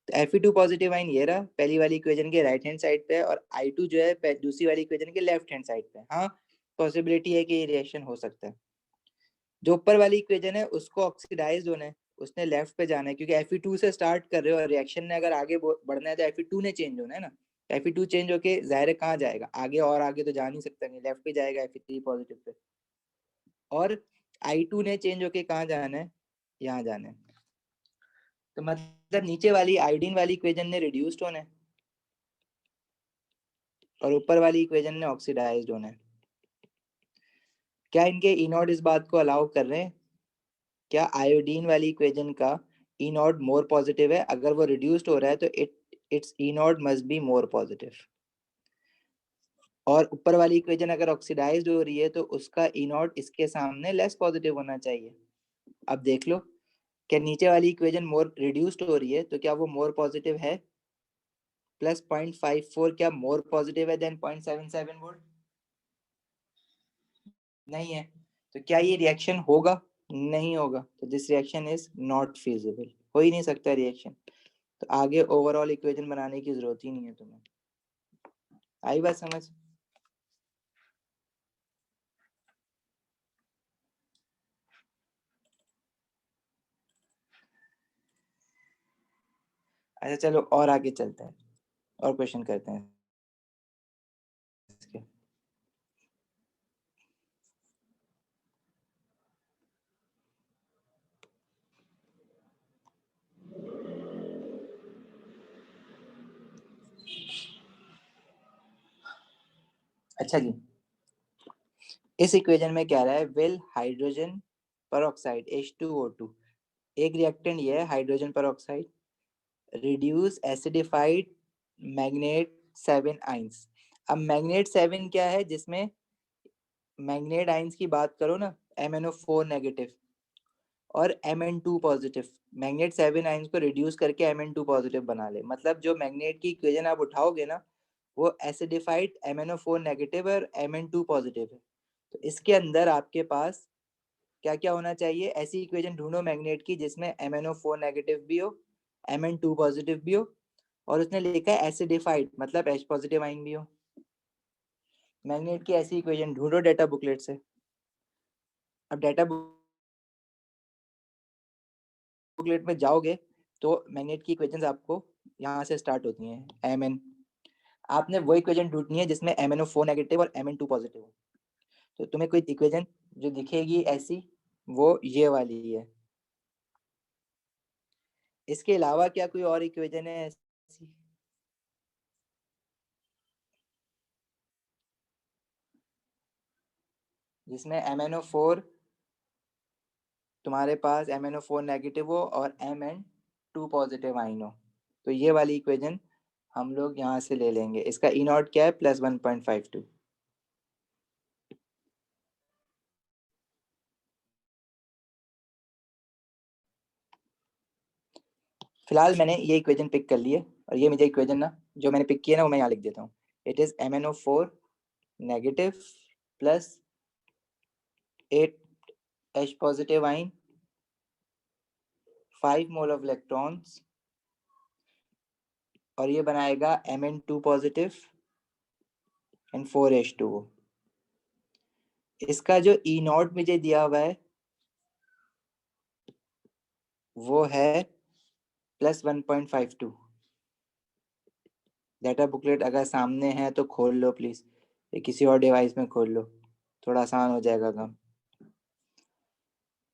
तो Fe2 पॉजिटिव आयन ये रहा पहली वाली इक्वेशन के राइट हैंड साइड पे, और I2 जो है दूसरी वाली इक्वेशन के लेफ्ट हैंड साइड पे। हाँ, पॉसिबिलिटी है कि ये रिएक्शन हो सकता है। जो ऊपर वाली इक्वेशन है उसको ऑक्सीडाइज होना है, उसने लेफ्ट पे जाना है, क्योंकि Fe2 से स्टार्ट कर रहे हो और रिएक्शन ने अगर आगे बढ़ना है तो Fe2 ने चेंज होना है ना। Fe2 चेंज होके जाहिर है कहाँ जाएगा, आगे, और आगे तो जा नहीं सकता, नहीं लेफ्ट पे जाएगा Fe3 पॉजिटिव पे। और I2 ने चेंज होके कहाँ जाना है, यहाँ जाना है। तो मतलब नीचे वाली आयोडीन वाली इक्वेशन ने रिड्यूस्ड होना है और ऊपर वाली इक्वेशन ने ऑक्सीडाइज्ड होना है। क्या इनके E0 इस बात को अलाउ कर रहे हैं? क्या आयोडीन वाली इक्वेशन का E0 मोर पॉजिटिव है? अगर वो रिड्यूस्ड हो रहा है तो it's E0 must be more positive. और ऊपर वाली इक्वेशन अगर ऑक्सीडाइज्ड हो रही है तो उसका E0 इसके सामने लेस पॉजिटिव होना चाहिए। अब देख लो, क्या नीचे वाली इक्वेशन मोर रिड्यूस्ड हो रही है तो क्या वो मोर पॉजिटिव है? प्लस 0.54 क्या मोर पॉजिटिव है देन 0.77 वोल्ट? नहीं है। तो क्या ये रिएक्शन होगा? नहीं होगा। तो this reaction is not feasible, हो ही नहीं सकता रिएक्शन। तो आगे ओवरऑल इक्वेशन बनाने की जरूरत ही नहीं है तुम्हें। आई बात समझ? अच्छा चलो और आगे चलते हैं और क्वेश्चन करते हैं इसके। अच्छा जी, इस इक्वेशन में क्या रहा है, विल हाइड्रोजन पर ऑक्साइड H2O2, एक रिएक्टेंट ये है हाइड्रोजन पर oxide, reduce acidified magnet 7 ions. अब मैग्नेट 7 क्या है, जिसमें मैग्नेट आइंस की बात करो ना, MnO4 नेगेटिव और Mn2 पॉजिटिव, मैग्नेट 7 आइंस को रिड्यूस करके Mn2 पॉजिटिव बना ले। मतलब जो मैग्नेट की इक्वेशन आप उठाओगे ना वो एसिडिफाइड MnO4 नेगेटिव और Mn2 पॉजिटिव है। तो इसके अंदर आपके पास क्या क्या होना चाहिए, ऐसी इक्वेशन ढूंढो मैग्नेट की जिसमें MnO4 नेगेटिव भी हो, Mn2 पॉजिटिव भी हो, और उसने लिखा है एसिडिफाइड मतलब H पॉजिटिव आइन भी हो। मैग्नेट की ऐसी इक्वेशन ढूंढो डाटा बुकलेट से। अब डाटा बुकलेट में जाओगे तो मैग्नेट की इक्वेशंस आपको यहाँ से स्टार्ट होती हैं। Mn, आपने वो इक्वेशन ढूंढनी है जिसमें MnO4 नेगेटिव और Mn2 पॉजिटिव हो। तो तुम्हें कोई इक्वेशन जो दिखेगी ऐसी, वो ये वाली है। इसके अलावा क्या कोई और इक्वेशन है ऐसी? जिसमें MnO4 तुम्हारे पास MnO4 नेगेटिव हो और Mn2 पॉजिटिव आइन हो, तो ये वाली इक्वेशन हम लोग यहाँ से ले लेंगे। इसका ई नॉट क्या है, +1.52। फिलहाल मैंने ये इक्वेशन पिक कर ली है, और ये मुझे इक्वेशन ना जो मैंने पिक किया ना वो मैं यहाँ लिख देता हूँ। It is MnO4 negative plus 8H positive ion, 5 mole of electrons, और ये बनाएगा Mn2 पॉजिटिव एंड 4H2O। इसका जो ई नॉट मुझे दिया हुआ है वो है +1.52। डाटा बुकलेट अगर सामने है तो खोल लो प्लीज, या किसी और डिवाइस में खोल लो, थोड़ा आसान हो जाएगा काम।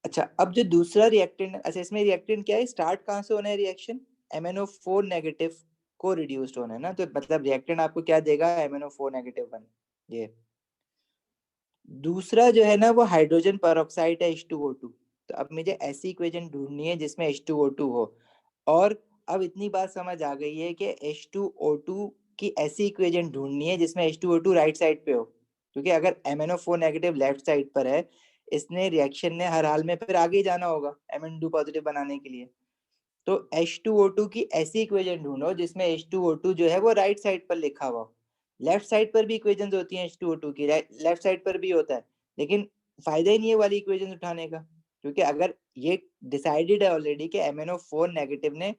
अच्छा, अब जो दूसरा रिएक्टेंट, अच्छा इसमें रिएक्टेंट क्या है, स्टार्ट कहाँ से होना है रिएक्शन, MnO4 नेगेटिव को रिड्यूस्ड होना है ना, तो मतलब रिएक्टेंट आपको क्या देगा, MnO4 नेगेटिव 1। ये दूसरा जो है ना वो हाइड्रोजन पेरोक्साइड है H2O2। तो अब मुझे ऐसी इक्वेशन ढूंढनी है जिसमें H2O2 हो, और अब इतनी बात समझ आ गई है कि H2O2 की ऐसी इक्वेशन ढूंढनी है जिसमें H2O2 राइट साइड पे हो, क्योंकि अगर MnO4 नेगेटिव लेफ्ट साइड पर है, इसने रिएक्शन ने हर हाल में फिर आगे ही जाना होगा Mn2 पॉजिटिव बनाने के लिए। तो H2O2 की ऐसी इक्वेशन ढूंढो जिसमें H2O2 जो है वो राइट साइड पर लिखा हुआ। लेफ्ट साइड पर भी इक्वेशंस होती हैं H2O2 की, लेफ्ट साइड पर भी होता है, लेकिन फायदा ही नहीं है वाली इक्वेशंस उठाने का, क्योंकि अगर ये डिसाइडेड है ऑलरेडी कि MnO4 नेगेटिव ने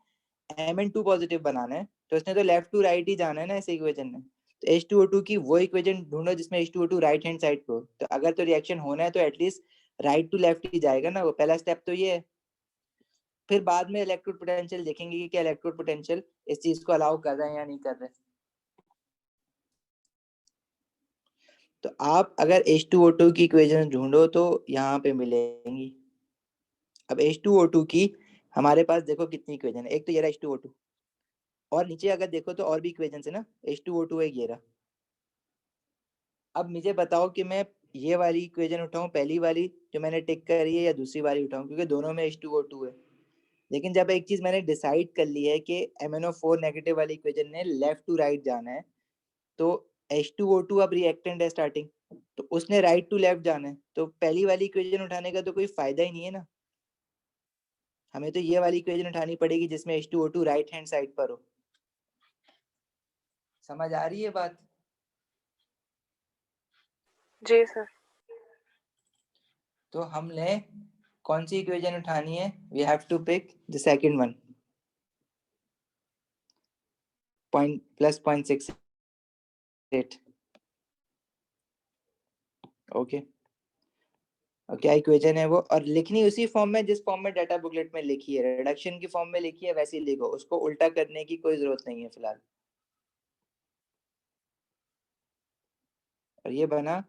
Mn2 पॉजिटिव बनाना है, तो इसने तो लेफ्ट टू राइट ही जाना है ना इस इक्वेशन में। तो H2O2 की वो इक्वेशन ढूंढो जिसमें H2O2 राइट हैंड साइड पे हो, तो अगर तो रिएक्शन होना है तो एटलीस्ट राइट टू लेफ्ट ही जाएगा ना, वो पहला स्टेप तो ये है। फिर बाद में इलेक्ट्रोड पोटेंशियल देखेंगे कि क्या इलेक्ट्रोड पोटेंशियल इस चीज को अलाउ कर रहे हैं या नहीं कर रहे। तो आप अगर H2O2 की इक्वेशन ढूंढो तो यहाँ पे मिलेंगी। अब H2O2 की हमारे पास देखो कितनी इक्वेशन है, एक तो ये रहा H2O2, और नीचे अगर देखो तो और भी इक्वेशन है ना, H2O2 है ये रहा। अब मुझे बताओ कि मैं ये वाली इक्वेशन उठाऊं, पहली वाली जो मैंने टिक करी है, या दूसरी वाली उठाऊं, क्योंकि दोनों में H2O2 है। लेकिन जब एक चीज मैंने डिसाइड कर ली है कि MnO4 नेगेटिव वाली इक्वेशन ने लेफ्ट टू राइट जाना है, तो H2O2 अब रिएक्टेंट है स्टार्टिंग, तो उसने राइट टू लेफ्ट जाना है, तो पहली वाली इक्वेशन उठाने का तो कोई फायदा ही नहीं है ना। हमें तो ये वाली इक्वेशन उठानी पड़ेगी जिसमें H2O2 राइट हैंड साइड पर हो। समझ आ रही है बात? जी सर। तो हमने कौन सी इक्वेशन उठानी है, we have to pick the second one, +0.68। Okay, और क्या इक्वेशन है वो, और लिखनी उसी फॉर्म में जिस फॉर्म में डाटा बुकलेट में लिखी है, रिडक्शन की फॉर्म में लिखी है वैसे ही लिखो, उसको उल्टा करने की कोई जरूरत नहीं है फिलहाल। और ये बना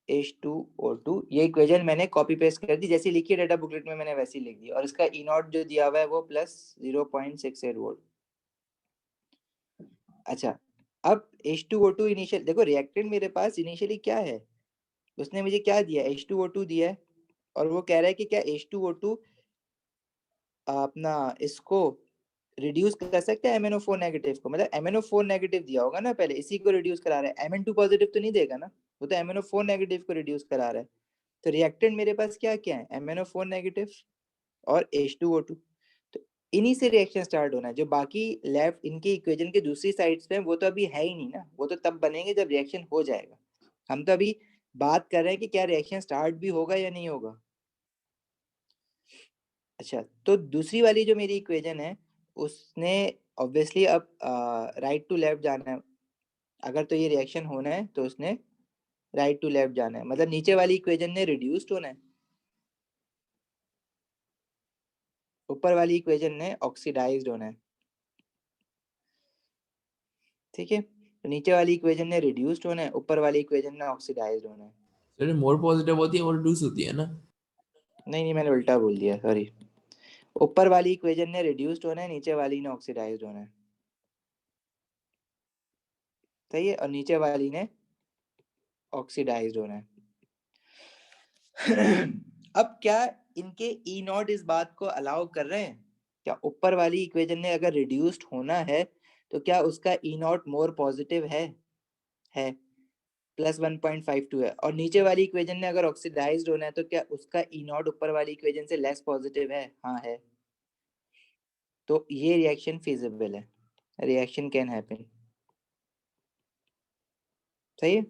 H2O2, ये इक्वेशन मैंने कॉपी पेस्ट कर दी, जैसी लिखी है डाटा बुकलेट में मैंने वैसी लिख दी, और इसका ई नॉट जो दिया हुआ है वो +0.68 वोल्ट। अच्छा, अब H2O2 इनिशियल देखो, रिएक्टेंट मेरे पास इनिशियली क्या है, उसने मुझे क्या दिया, H2O2 दिया है, और वो कह रहा है कि क्या H2O2 अपना इसको रिड्यूस कर सकते हैं MnO4 नेगेटिव को, मतलब MnO4 नेगेटिव दिया होगा ना पहले, इसी को रिड्यूस करा रहा है, Mn2 पॉजिटिव तो नहीं देगा ना, वो तो MnO4 नेगेटिव को रिड्यूस करा रहा है। तो रिएक्टेंट मेरे पास क्या क्या है, MnO4 नेगेटिव और H2O2। तो इन्हीं से रिएक्शन स्टार्ट होना है, जो बाकी लेफ्ट इनकी इक्वेशन के दूसरी साइड्स पे वो तो अभी है ही नहीं ना, वो तो तब बनेंगे जब रिएक्शन हो जाएगा। हम तो अभी बात कर रहे हैं कि क्या रिएक्शन स्टार्ट भी होगा या नहीं होगा। अच्छा, तो दूसरी वाली जो मेरी इक्वेशन है उसने ऑब्वियसली अब राइट टू लेफ्ट जाना है, अगर तो ये रिएक्शन होना है तो उसने राइट टू लेफ्ट जाना है, मतलब नीचे वाली इक्वेशन ने रिड्यूस्ड होना है, ऊपर वाली इक्वेशन ने ऑक्सीडाइज्ड होना है। ठीक है, तो नीचे वाली इक्वेशन ने रिड्यूस्ड होना है, ऊपर वाली इक्वेशन ने ऑक्सीडाइज्ड होना है। सर मोर पॉजिटिव होती है और रिड्यूस होती है ना? नहीं नहीं, मैंने उल्टा बोल दिया, सॉरी। ऊपर वाली इक्वेशन ने रिड्यूस्ड होना है, नीचे वाली ने ऑक्सीडाइज्ड होना है, सही है, और नीचे वाली ने ऑक्सीडाइज्ड होना है। अब क्या इनके ई नॉट इस बात को अलाउ कर रहे हैं? क्या ऊपर वाली इक्वेशन ने अगर रिड्यूस्ड होना है तो क्या उसका ई नॉट मोर पॉजिटिव है प्लस 1.52 है, और नीचे वाली इक्वेशन ने अगर ऑक्सीडाइज्ड होना है तो क्या उसका ई नॉट ऊपर वाली इक्वेशन से लेस पॉजिटिव है? हाँ है। तो ये रिएक्शन फिजिबल है, रिएक्शन कैन हैपन। सही है।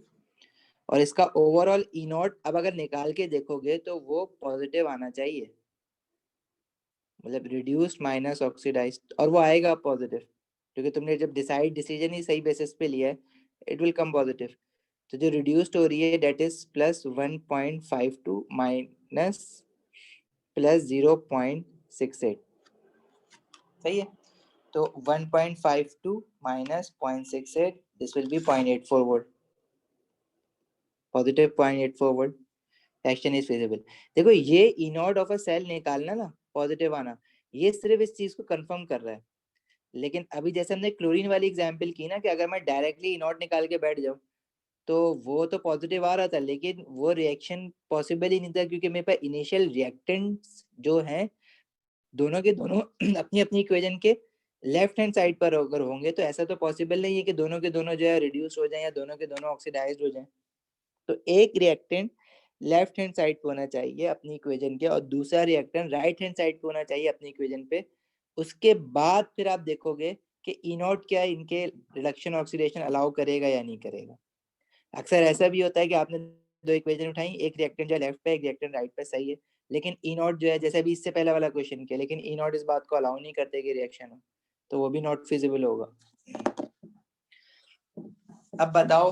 और इसका ओवरऑल ई नॉट अब अगर निकाल के देखोगे तो वो पॉजिटिव आना चाहिए, मतलब रिड्यूस्ड माइनस ऑक्सीडाइज्ड, और वो आएगा पॉजिटिव क्योंकि तुमने जब डिसीजन ही सही बेसिस पे लिया है, इट विल कम पॉजिटिव। तो जो रिड्यूस्ड हो रही है that is plus 1.52 minus plus 0.68। सही है। तो 1.52 minus 0.68, this will be 0.84 volt, positive 0.84 volt. Action is feasible. देखो ये E naught of a cell निकालना ना, पॉजिटिव आना, ये सिर्फ इस चीज को कंफर्म कर रहा है। लेकिन अभी जैसे हमने क्लोरीन वाली एग्जांपल की ना, कि अगर मैं डायरेक्टली ई नॉट निकाल के बैठ जाऊं तो वो तो पॉजिटिव आ रहा था, लेकिन वो रिएक्शन पॉसिबल ही नहीं था क्योंकि मेरे पास इनिशियल रिएक्टेंट्स जो हैं दोनों के दोनों अपनी अपनी इक्वेशन के लेफ्ट हैंड साइड पर अगर होंगे तो ऐसा तो पॉसिबल नहीं है कि दोनों के दोनों जो है रिड्यूस हो जाए या दोनों के दोनों ऑक्सीडाइज्ड हो जाए। तो एक रिएक्टेंट लेफ्ट हैंड साइड पे होना चाहिए अपनी इक्वेशन के, और दूसरा रिएक्टेंट राइट हैंड साइड पे होना चाहिए अपनी इक्वेशन पे। उसके बाद फिर आप देखोगे कि ई नॉट क्या इनके रिडक्शन ऑक्सीडेशन अलाउ करेगा या नहीं करेगा। अक्सर ऐसा भी होता है कि आपने दो इक्वेशन उठाई, एक रिएक्टेंट जो लेफ्ट पे एक रिएक्टेंट राइट पे, सही है, लेकिन ई नॉट जो है जैसे अभी इससे पहले वाला क्वेश्चन किया, लेकिन ई नॉट इस बात को अलाउ नहीं करते कि रिएक्शन हो, तो वो भी नॉट फिजिबल होगा। अब बताओ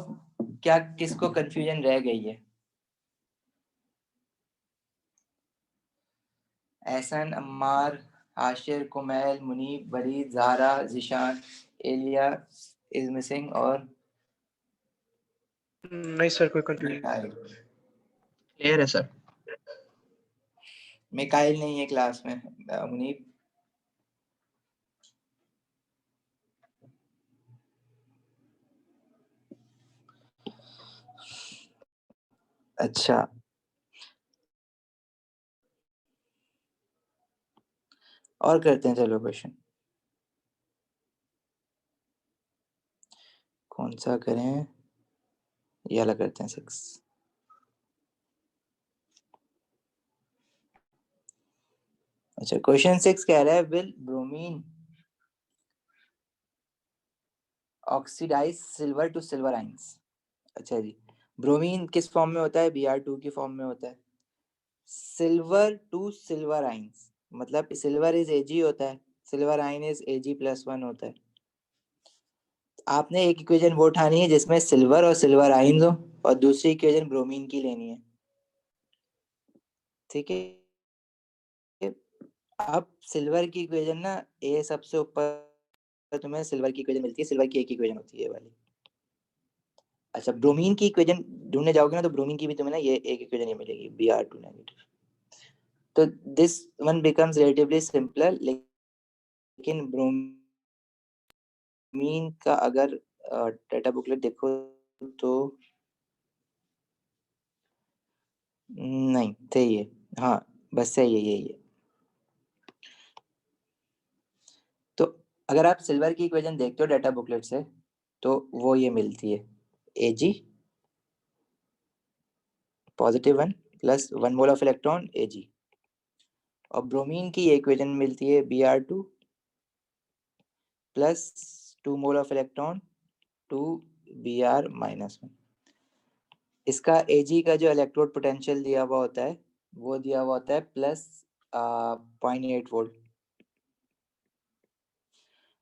क्या किसको कंफ्यूजन रह गई है? एहसन, अम्मार, आशिर, कुमैल, मुनीब, वरीद, ज़ारा, ज़िशान, एलिया इज मिसिंग, और नहीं सर, कोई कंफ्यूजन क्लियर है सर। मिकाइल नहीं है क्लास में। मुनीब, अच्छा और करते हैं, चलो क्वेश्चन कौन सा करें, ये वाला करते हैं 6। अच्छा क्वेश्चन 6 कह रहा है will bromine oxidise silver to silver ions. अच्छा जी, ब्रोमीन किस फॉर्म में होता है? Br2 की फॉर्म में होता है। सिल्वर टू सिल्वर आइंस मतलब सिल्वर इज Ag होता है, सिल्वर आइन इज Ag+1 होता है। आपने एक इक्वेशन वो उठानी है जिसमें सिल्वर और सिल्वर आइंस हो, और दूसरी इक्वेशन ब्रोमीन की लेनी है। ठीक है। अब सिल्वर की इक्वेशन ना, ए सबसे ऊपर तुम्हें सिल्वर की इक्वेशन मिलती है, सिल्वर की एक इक्वेशन होती है ये वाली। अच्छा ब्रोमीन की इक्वेशन ढूंढने जाओगे ना तो ब्रोमीन की भी तुम्हें ना ये एक इक्वेशन ही मिलेगी, Br2 नेगेटिव। तो this one becomes relatively simpler, लेकिन ब्रोमीन का अगर डाटा बुकलेट देखो तो नहीं सही है, हाँ बस सही है, यही है। तो अगर आप सिल्वर की इक्वेशन देखते हो डाटा बुकलेट से तो वो ये मिलती है, Ag +1 plus 1 mole of electron Ag, और ब्रोमीन की ये इक्वेशन मिलती है Br2 plus 2 mole of electron 2 Br-1। इसका Ag का जो इलेक्ट्रोड पोटेंशियल दिया हुआ होता है वो दिया हुआ होता है प्लस 0.8 वोल्ट,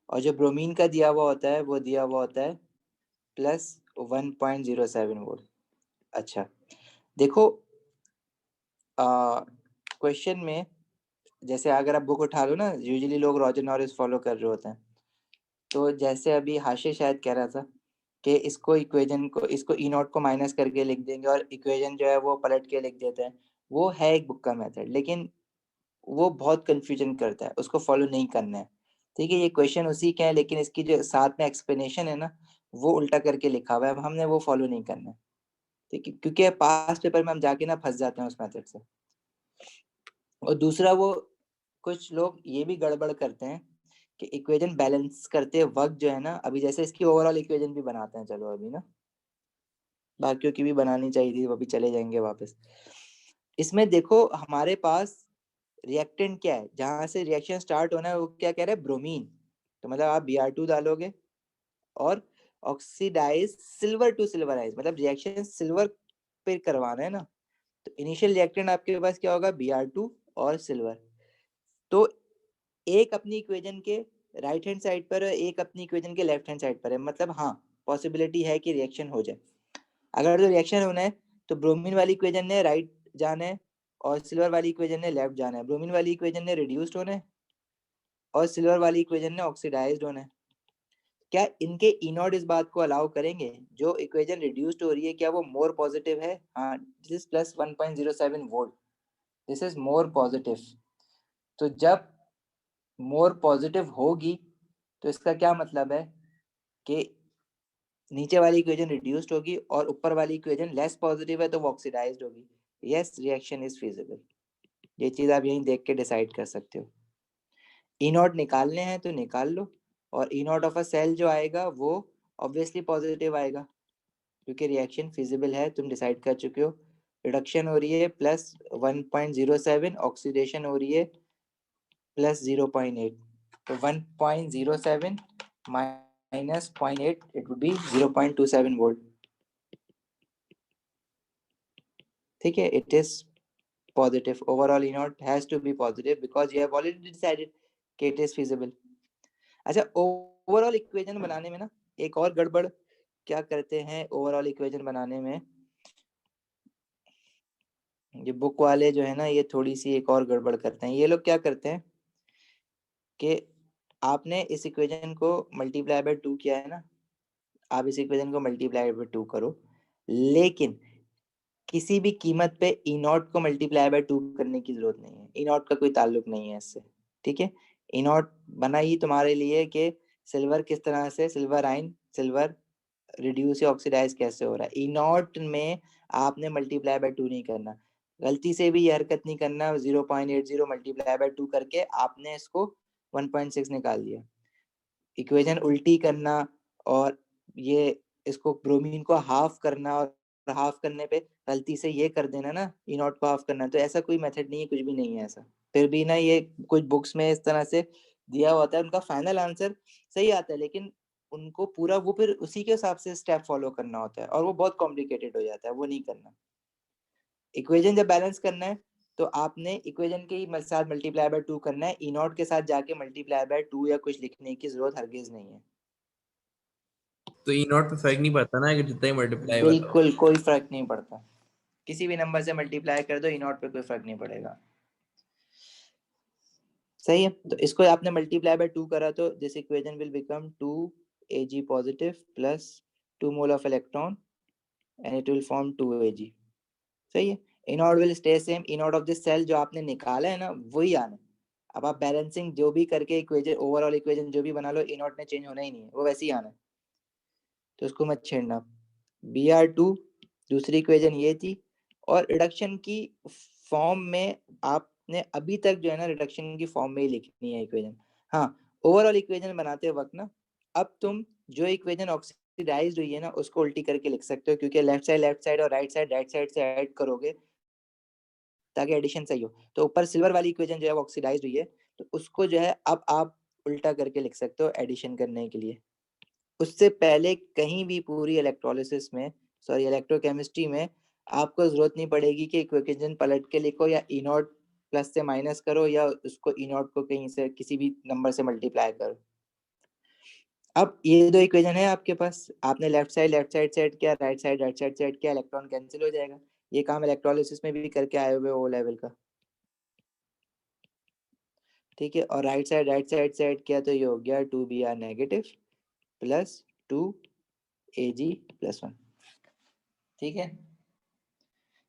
और जो ब्रोमीन का दिया हुआ होता है वो दिया हुआ होता है प्लस 1.07 वोल्ट। अच्छा देखो क्वेश्चन में जैसे अगर आप बुक उठा लो ना, यूजुअली लोग रॉजर नॉरिस फॉलो कर रहे होते हैं। तो जैसे अभी हाशिर शायद कह रहा था कि इसको इक्वेशन को, इसको ई नॉट को माइनस करके लिख देंगे और इक्वेशन जो है वो पलट के लिख देते हैं, वो है एक बुक का मेथड, लेकिन वो बहुत कंफ्यूजन करता है, उसको फॉलो नहीं करना है। ठीक है, ये क्वेश्चन उसी के हैं लेकिन इसकी जो साथ में एक्सप्लेनेशन है ना वो उल्टा करके लिखा हुआ है, अब हमने वो फॉलो नहीं करना है। ठीक है, क्योंकि पास पेपर में हम जाके ना फंस जाते हैं उस मेथड से। और दूसरा वो कुछ लोग ये भी गड़बड़ करते हैं कि इक्वेशन बैलेंस करते वक्त जो है ना, अभी जैसे इसकी ओवरऑल इक्वेशन भी बनाते हैं, चलो अभी ना बाकियों की भी बनानी चाहिए थी, वो भी चले जाएंगे वापस। इसमें देखो हमारे पास रिएक्टेंट क्या है, जहां से रिएक्शन स्टार्ट होना है वो क्या कह रहा है, ब्रोमीन। तो मतलब आप Br2 डालोगे और ऑक्सीडाइज सिल्वर टू सिल्वराइज, मतलब रिएक्शन सिल्वर पे करवाना है ना, तो इनिशियल रिएक्टेंट आपके पास क्या होगा, Br2 और सिल्वर। तो एक अपनी इक्वेशन के राइट हैंड साइड पर है, एक अपनी इक्वेशन के लेफ्ट हैंड साइड पर है, मतलब हाँ पॉसिबिलिटी है कि रिएक्शन हो जाए। अगर तो रिएक्शन होना है तो ब्रोमीन वाली इक्वेशन ने राइट जाना है और सिल्वर वाली इक्वेशन ने लेफ्ट जाना है। ब्रोमीन वाली इक्वेशन ने रिड्यूस्ड होना है और सिल्वर वाली इक्वेशन ने ऑक्सीडाइज्ड होना है। क्या इनके ई नॉट इस बात को अलाउ करेंगे, जो इक्वेशन रिड्यूस्ड हो रही है क्या वो मोर पॉजिटिव है? हाँ, this is plus 1.07 volt, this is more positive. तो जब मोर पॉजिटिव होगी तो इसका क्या मतलब है कि नीचे वाली इक्वेशन रिड्यूस्ड होगी और ऊपर वाली इक्वेशन लेस पॉजिटिव है तो वो ऑक्सीडाइज्ड होगी। Yes, reaction is feasible. ये चीज आप यहीं देख के डिसाइड कर सकते हो। ई नॉट निकालने हैं तो निकाल लो, और ई नॉट ऑफ अ सेल जो आएगा वो ऑब्वियसली पॉजिटिव आएगा क्योंकि रिएक्शन फिजिबल है, तुम डिसाइड कर चुके हो। रिडक्शन हो रही है प्लस 1.07, ऑक्सीडेशन हो रही है प्लस 0.8, तो 1.07 minus 0.8, it would be 0.27 volt. ठीक है, it is positive. Overall E naught has to be positive because you have already decided कि it is feasible. अच्छा, ओवरऑल इक्वेशन बनाने में ना एक और गड़बड़ क्या करते हैं, ओवरऑल इक्वेशन बनाने में ये बुक वाले जो है ना, ये थोड़ी सी एक और गड़बड़ करते हैं। ये लोग क्या करते हैं कि आपने इस इक्वेशन को मल्टीप्लाई बाय 2 किया है ना, आप इस इक्वेशन को मल्टीप्लाई बाय 2 करो, लेकिन किसी भी कीमत पे ई नॉट को मल्टीप्लाई बाय 2 करने की जरूरत नहीं है। ई नॉट का कोई ताल्लुक नहीं है इससे, ठीक है। ई नॉट बना ही तुम्हारे लिए कि सिल्वर किस तरह से, सिल्वर आयन, सिल्वर रिड्यूस या ऑक्सीडाइज कैसे हो रहा है। ई नॉट में आपने मल्टीप्लाई बाय 2 नहीं करना, गलती से भी ये हरकत नहीं करना। 0.80 मल्टीप्लाई बाय 2 करके आपने इसको 1.6 निकाल दिया। इक्वेशन उल्टी करना और ये इसको ब्रोमीन को हाफ करना और हाफ करने पे गलती से ये कर देना ना, ई नॉट को हाफ करना, तो ऐसा कोई मेथड नहीं है, कुछ भी नहीं है ऐसा। फिर भी ना ये कुछ बुक्स में इस तरह से दिया होता है, उनका फाइनल आंसर सही आता है लेकिन उनको पूरा वो फिर उसी के हिसाब से स्टेप फॉलो करना होता है और वो बहुत कॉम्प्लिकेटेड हो जाता है, वो नहीं करना। इक्वेशन जब बैलेंस करना है तो आपने इक्वेशन के ही साथ मल्टीप्लाई बाय 2 करना है, ई नॉट के साथ जाके मल्टीप्लाई बाय 2 या कुछ लिखने की जरूरत हरगिज नहीं है। तो ई नॉट पे फर्क नहीं पड़ता ना कि जितना ही मल्टीप्लाई बताओ। बिल्कुल कोई फर्क नहीं पड़ता, किसी भी नंबर से मल्टीप्लाई कर दो, ई नॉट पे कोई फर्क नहीं पड़ेगा। सही है, तो इसको आपने मल्टीप्लाई बाय 2 करा तो this equation will become 2Ag positive plus 2 mole of electron and it will form 2Ag। सही है, E naught will stay same, E naught of this cell जो आपने निकाला है ना वही आना है। अब आप बैलेंसिंग जो भी करके इक्वेशन, ओवरऑल इक्वेशन जो भी बना लो, ई नॉट ने चेंज होना ही नहीं है, वो वैसे ही आना है, तो उसको मत छेड़ना। Br2 दूसरी इक्वेशन ये थी, और रिडक्शन की फॉर्म में आपने अभी तक जो है ना रिडक्शन की फॉर्म में ही लिखनी है इक्वेशन। हाँ, ओवरऑल इक्वेशन बनाते वक्त ना अब तुम जो इक्वेशन ऑक्सीडाइज्ड हुई है ना उसको उल्टी करके लिख सकते हो, क्योंकि लेफ्ट साइड और राइट साइड से ऐड करोगे ताकि एडिशन सही हो। तो ऊपर सिल्वर वाली इक्वेशन जो है वो ऑक्सीडाइज्ड हुई है, तो उसको जो है अब आप उल्टा करके लिख सकते हो एडिशन करने के लिए। उससे पहले कहीं भी पूरी इलेक्ट्रोलिसिस में, सॉरी इलेक्ट्रोकेमिस्ट्री में, आपको जरूरत नहीं पड़ेगी कि इक्वेशन पलट के लिखो या ई नॉट प्लस से माइनस करो या उसको ई नॉट को कहीं से किसी भी नंबर से मल्टीप्लाई करो। अब ये दो इक्वेशन है आपके पास, आपने लेफ्ट साइड सेट किया, राइट साइड सेट किया, इलेक्ट्रॉन कैंसिल हो जाएगा। ये काम इलेक्ट्रोलिसिस में भी करके आए हुए ओ लेवल का, ठीक है। और राइट साइड सेट किया तो ये हो गया 2Br negative plus 2Ag plus 1, ठीक है।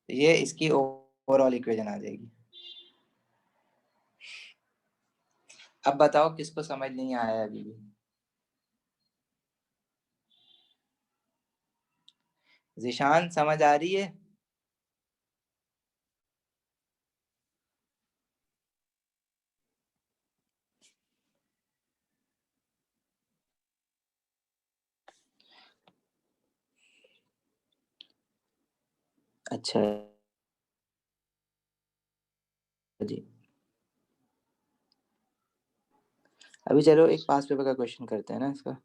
ये इसकी ओवरऑल इक्वेशन आ जाएगी। अब बताओ किसको समझ नहीं आया अभी भी? जिशान समझ आ रही है? अच्छा जी, अभी चलो एक पास पेपर का क्वेश्चन करते हैं ना इसका,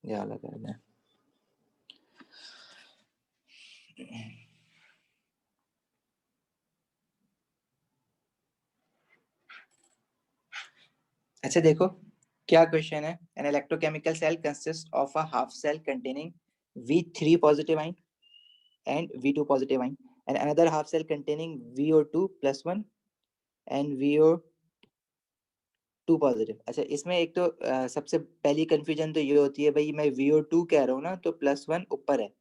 ये वाला करते हैं। अच्छा देखो क्या क्वेश्चन है। An electrochemical cell consist of a half cell containing V3 positive ion and V2 positive ion and another half cell containing VO2 plus 1 and VO2 positive। अच्छा इसमें एक तो सबसे पहली कंफ्यूजन तो ये होती है भाई मैं VO2 कह रहा हूँ ना तो +1 ऊपर है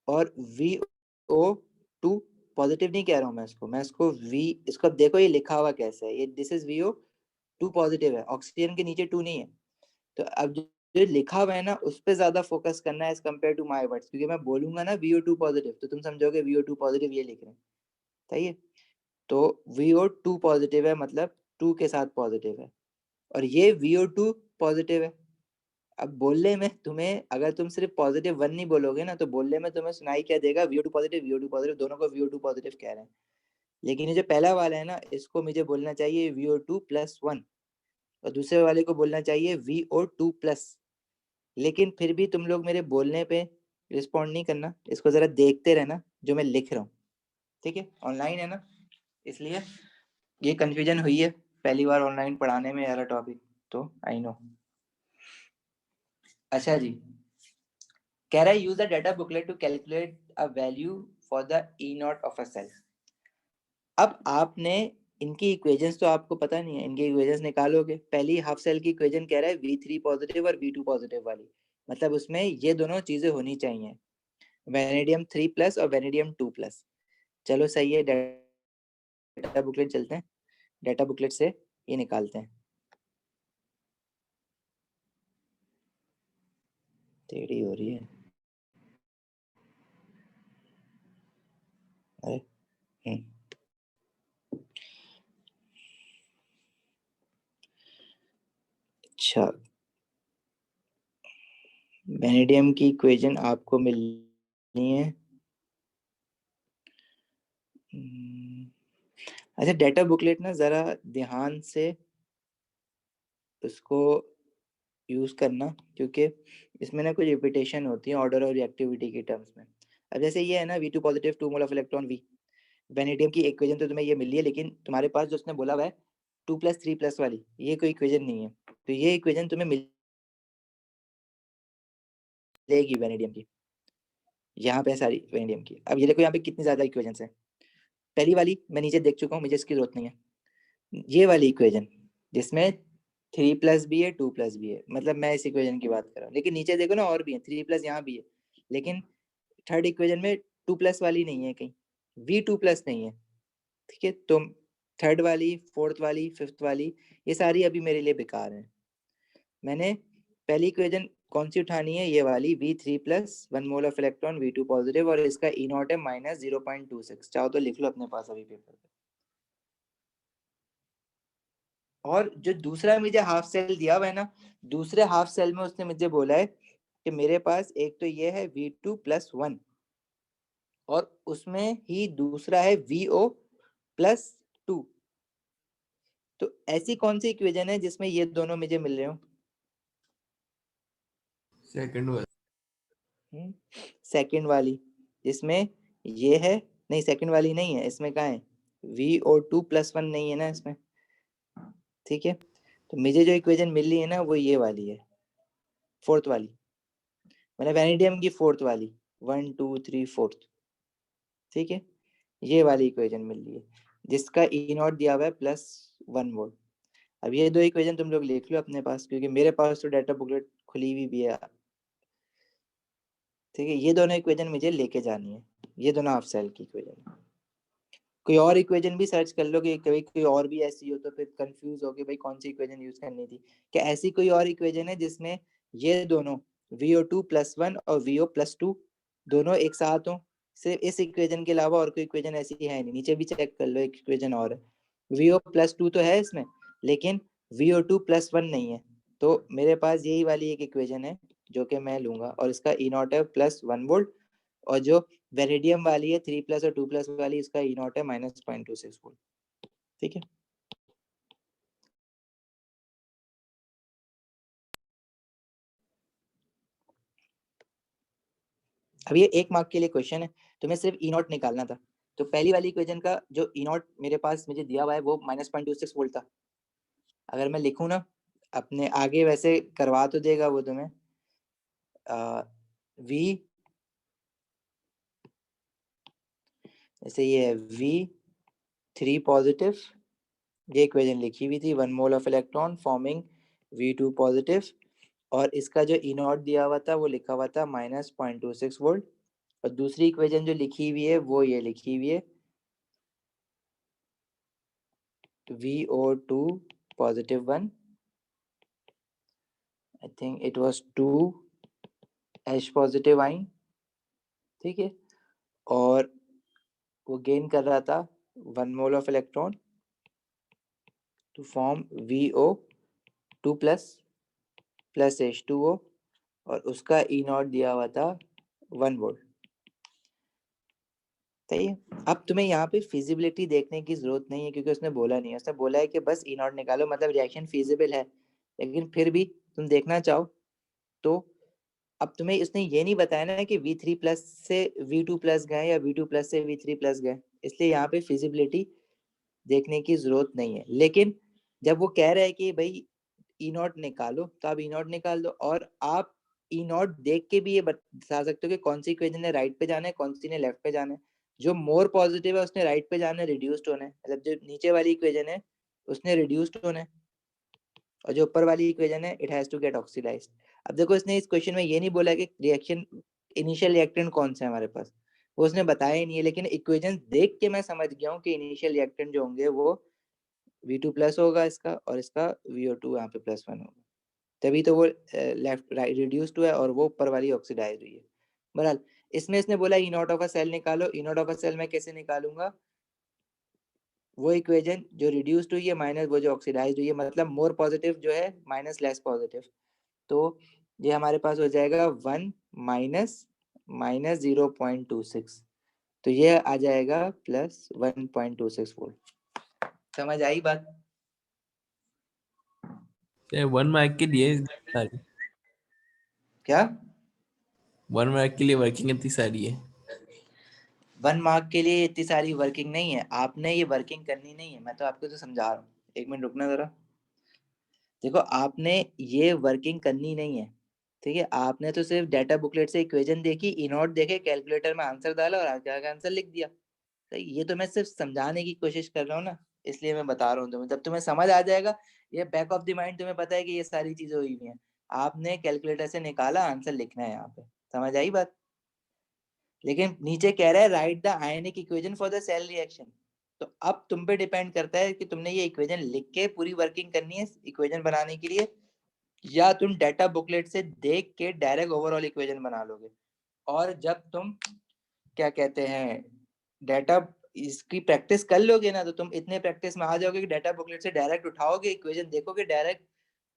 और VO2 पॉजिटिव नहीं कह रहा हूँ मैं इसको इसको अब देखो ये लिखा हुआ कैसे है, ये दिस इज VO2 पॉजिटिव है, ऑक्सीजन के नीचे 2 नहीं है। तो अब जो लिखा हुआ है ना उस पर ज्यादा फोकस करना है as compare to my words, क्योंकि मैं बोलूंगा ना VO2 पॉजिटिव तो तुम समझोगे VO2 पॉजिटिव ये लिख रहे हैं, सही है। तो VO2 पॉजिटिव है मतलब 2 के साथ पॉजिटिव है और ये VO2 पॉजिटिव है। अब बोलने में तुम्हें अगर तुम सिर्फ पॉजिटिव 1 नहीं बोलोगे ना तो बोलने में तुम्हें सुनाई क्या देगा, VO2 पॉजिटिव दोनों को VO2 पॉजिटिव कह रहे हैं। लेकिन ये जो पहला वाला है ना इसको मुझे बोलना चाहिए VO2 प्लस 1 और दूसरे वाले को बोलना चाहिए VO2 प्लस। लेकिन फिर भी तुम लोग मेरे बोलने पे रिस्पॉन्ड नहीं करना, इसको जरा देखते रहना जो मैं लिख रहा हूँ, ठीक है। ऑनलाइन है ना इसलिए ये कंफ्यूजन हुई है पहली बार ऑनलाइन पढ़ाने में यार टॉपिक, तो आई नो। अच्छा जी, कह रहा है use the data booklet to calculate a value for the E naught of a cell. अब आपने इनकी इक्वेशंस तो आपको पता नहीं है, इनकी इक्वेशंस निकालोगे। पहली हाफ सेल की इक्वेशन कह रहा है V3 पॉजिटिव और V2 पॉजिटिव वाली, मतलब उसमें ये दोनों चीजें होनी चाहिए, वेनेडियम 3 प्लस और वेनेडियम 2 प्लस। चलो सही है, डाटा बुकलेट चलते हैं, डाटा बुकलेट से ये निकालते हैं। टेढ़ी हो रही है, अरे अच्छा वेनेडियम की इक्वेशन आपको मिलनी है। अच्छा डाटा बुकलेट ना जरा ध्यान से उसको यूज करना, क्योंकि इसमें ना कुछ रिपीटेशन होती है ऑर्डर और रिएक्टिविटी के टर्म्स में। अब जैसे ये है ना V2 positive 2 mole of electron V, vanadium की इक्वेशन तो तुम्हें ये मिल रही है, लेकिन तुम्हारे पास जो उसने बोला हुआ है 2 प्लस 3 प्लस वाली, ये कोई इक्वेशन नहीं है। तो ये इक्वेशन तुम्हें मिलेगी वेनेडियम की, यहाँ पे सारी वेनेडियम की। अब ये देखो यहाँ पे कितनी ज्यादा इक्वेशन है। पहली वाली मैं नीचे देख चुका हूँ, मुझे इसकी जरूरत नहीं है। ये वाली इक्वेशन जिसमें 3 प्लस बी है 2 प्लस बी है, मतलब मैं इस इक्वेशन की बात कर रहा हूँ। लेकिन नीचे देखो ना और भी है, 3 प्लस यहाँ भी है, लेकिन थर्ड इक्वेशन में 2 प्लस वाली नहीं है, कहीं V2 प्लस नहीं है, ठीक है। तो थर्ड वाली, फोर्थ वाली, फिफ्थ वाली, ये सारी अभी मेरे लिए बेकार है। मैंने पहली इक्वेशन कौन सी उठानी है, ये वाली V3 plus 1 mole of electron V2 positive और इसका E नॉट है -0.26। चाहो तो लिख लो अपने पास अभी पेपर पे। और जो दूसरा मुझे हाफ सेल दिया हुआ है ना, दूसरे हाफ सेल में उसने मुझे बोला है कि मेरे पास एक तो ये है V2 प्लस 1 और उसमें ही दूसरा है VO प्लस 2। तो ऐसी कौन सी इक्वेशन है जिसमें ये दोनों मुझे मिल रहे हो? सेकंड वाला। सेकंड वाली, जिसमें ये है, नहीं सेकंड वाली नहीं है, इसमें कहाँ है VO2 प्लस 1 नहीं है ना इसमें, ठीक है। तो मुझे जो इक्वेशन मिल रही है ना वो ये वाली है, फोर्थ वाली, मतलब वेनेडियम की फोर्थ वाली, 1 2 3 फोर्थ, ठीक है। ये वाली इक्वेशन मिल रही है जिसका ई नॉट दिया हुआ है +1 वोल्ट। अब ये दो इक्वेशन तुम लोग लिख लो अपने पास, क्योंकि मेरे पास तो डाटा बुकलेट खुली हुई भी है, ठीक है। ये दोनों इक्वेशन मुझे लेके जानी है, ये दोनों हाफ सेल की इक्वेशन। कोई और इक्वेशन भी सर्च कर लो कि कभी कोई और भी ऐसी हो तो फिर कंफ्यूज हो कि भाई कौन सी इक्वेशन यूज करनी थी। क्या ऐसी कोई और इक्वेशन है जिसमें ये दोनों VO2 प्लस 1 और VO प्लस 2 दोनों एक साथ हो? सिर्फ इस इक्वेशन के अलावा और कोई इक्वेशन ऐसी है नहीं। नीचे भी चेक कर लो, एक इक्वेशन और है, VO प्लस 2 तो है इसमें, लेकिन VO2 प्लस 1 नहीं है। तो मेरे पास यही वाली एक इक्वेशन है जो कि मैं लूंगा, और इसका ई नॉट है +1 वोल्ट, और जो वेरिडियम वाली है 3+ और 2+ वाली, इसका ई नॉट है -0.26 वोल्ट। ठीक है, अब ये 1 मार्क के लिए क्वेश्चन है, तुम्हें सिर्फ ई नॉट निकालना था। तो पहली वाली इक्वेशन का जो ई नॉट मेरे पास मुझे दिया हुआ है वो -0.26 वोल्ट था। अगर मैं लिखूं ना अपने आगे, वैसे करवा तो देगा वो तुम्हें, V, जैसे ये है V3 पॉजिटिव, ये इक्वेशन लिखी हुई थी, 1 mole of electron forming V2 positive, और इसका जो ई नॉट दिया हुआ था वो लिखा हुआ था -0.26 वोल्ट, और दूसरी इक्वेशन जो लिखी हुई है वो ये लिखी हुई है, VO2 +1, I think it was 2 H positive आई, ठीक है, और वो गेन कर रहा था 1 mole of electron to form VO2 plus H2O, और उसका ई नॉट दिया हुआ था 1 वोल्ट। सही है, अब तुम्हें यहाँ पे फिजिबिलिटी देखने की जरूरत नहीं है, क्योंकि उसने बोला नहीं है, उसने बोला है कि बस ई नॉट निकालो, मतलब रिएक्शन फिजिबल है। लेकिन फिर भी तुम देखना चाहो तो अब तुम्हें इसने ये नहीं बताया ना कि V3+ से V2+ गए या V2+ से V3+ गए, इसलिए यहाँ पे फिजिबिलिटी देखने की जरूरत नहीं है। लेकिन जब वो कह रहा है कि भाई ई नॉट निकालो, तो आप ई नॉट निकाल दो, और आप ई नॉट देख के भी ये बता सकते हो कि कौन सी इक्वेशन ने राइट पे जाना है, कौन सी ने लेफ्ट पे जाना है। जो मोर पॉजिटिव है उसने राइट पे जाना है, रिड्यूस्ड होना है, मतलब जो नीचे वाली इक्वेशन है उसने रिड्यूस्ड होना है, और जो ऊपर वाली इक्वेशन है it has to get oxidised. अब देखो, इसने इस क्वेश्चन में ये नहीं बोला कि रिएक्शन इनिशियल रिएक्टेंट कौन सा है हमारे पास, वो उसने बताया ही नहीं है, लेकिन इक्वेशन देख के मैं समझ गया हूँ कि इनिशियल रिएक्टेंट जो होंगे वो V2+ होगा इसका, और इसका VO2 यहाँ पे +1 होगा, तभी तो वो लेफ्ट राइट रिड्यूस्ड हुआ है और वो ऊपर वाली ऑक्सीडाइज हुई है। बहरहाल इसमें इसने बोला ई नॉट ऑफ अ सेल निकालो, ई नॉट ऑफ अ सेल मैं कैसे निकालूंगा, वो इक्वेशन जो रिड्यूस्ड हुई है माइनस वो जो ऑक्सीडाइज हुई है, मतलब मोर पॉजिटिव जो है माइनस लेस पॉजिटिव, तो ये हमारे पास हो जाएगा 1 माइनस 0.26, तो ये आ जाएगा +1.26 वोल्ट। समझ आई बात? 1 मार्क के लिए सारी, क्या 1 मार्क के लिए वर्किंग इतनी सारी है? 1 मार्क के लिए इतनी सारी वर्किंग नहीं है, आपने ये वर्किंग करनी नहीं है, मैं तो आपको तो समझा रहा हूँ। 1 मिनट रुकना जरा, देखो आपने ये वर्किंग करनी नहीं है, ठीक है, आपने तो सिर्फ डाटा बुकलेट से इक्वेशन देखी, ई नॉट देखे, कैलकुलेटर में आंसर डाला और आगे आगे आंसर लिख दिया। तो ये तो मैं सिर्फ समझाने की कोशिश कर रहा हूँ ना, इसलिए मैं बता रहा हूँ तुम्हें, जब तुम्हें समझ आ जाएगा, ये बैक ऑफ द माइंड तुम्हें पता है कि ये सारी चीजें हुई हुई हैं, आपने कैलकुलेटर से निकाला, आंसर लिखना है यहाँ पे। समझ आई बात? लेकिन नीचे कह रहा है write the ionic equation for the cell reaction, तो अब तुम पे डिपेंड करता है कि तुमने ये इक्वेशन लिख के पूरी वर्किंग करनी है इक्वेशन बनाने के लिए, या तुम डाटा बुकलेट से देख के डायरेक्ट ओवरऑल इक्वेशन बना लोगे। और जब तुम क्या कहते हैं डाटा इसकी प्रैक्टिस कर लोगे ना, तो तुम इतने प्रैक्टिस में आ जाओगे कि डाटा बुकलेट से डायरेक्ट उठाओगे इक्वेशन, देखोगे डायरेक्ट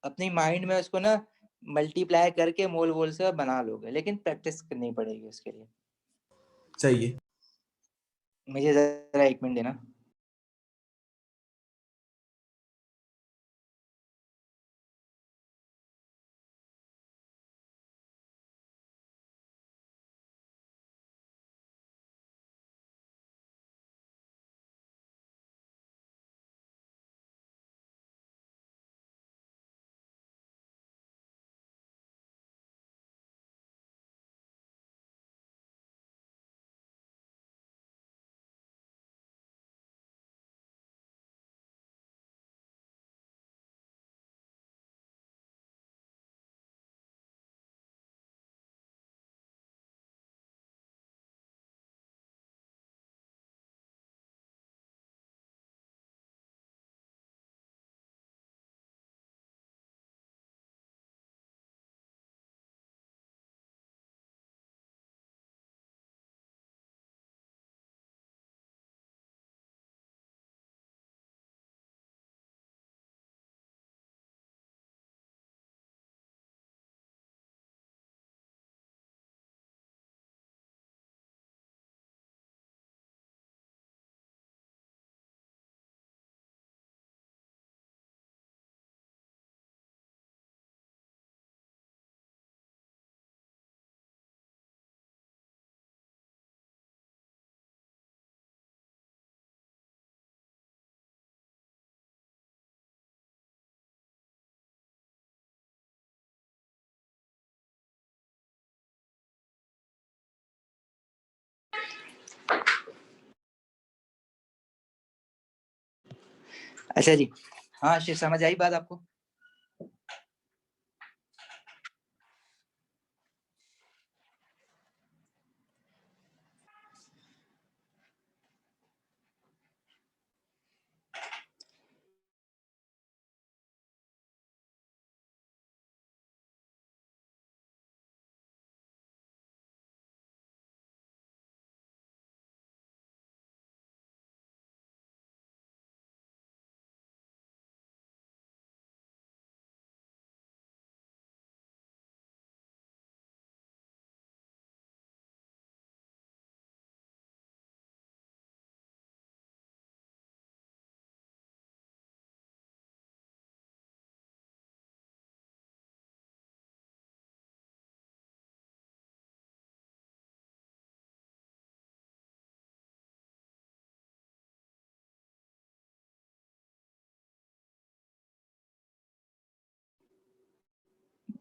अपनी माइंड में उसको ना मल्टीप्लाई करके मोल वोल से बना लोगे, लेकिन प्रैक्टिस करनी पड़ेगी उसके लिए। चाहिए। मुझे जरा 1 मिनट देना। अच्छा जी, हाँ शिव, समझ आई बात आपको?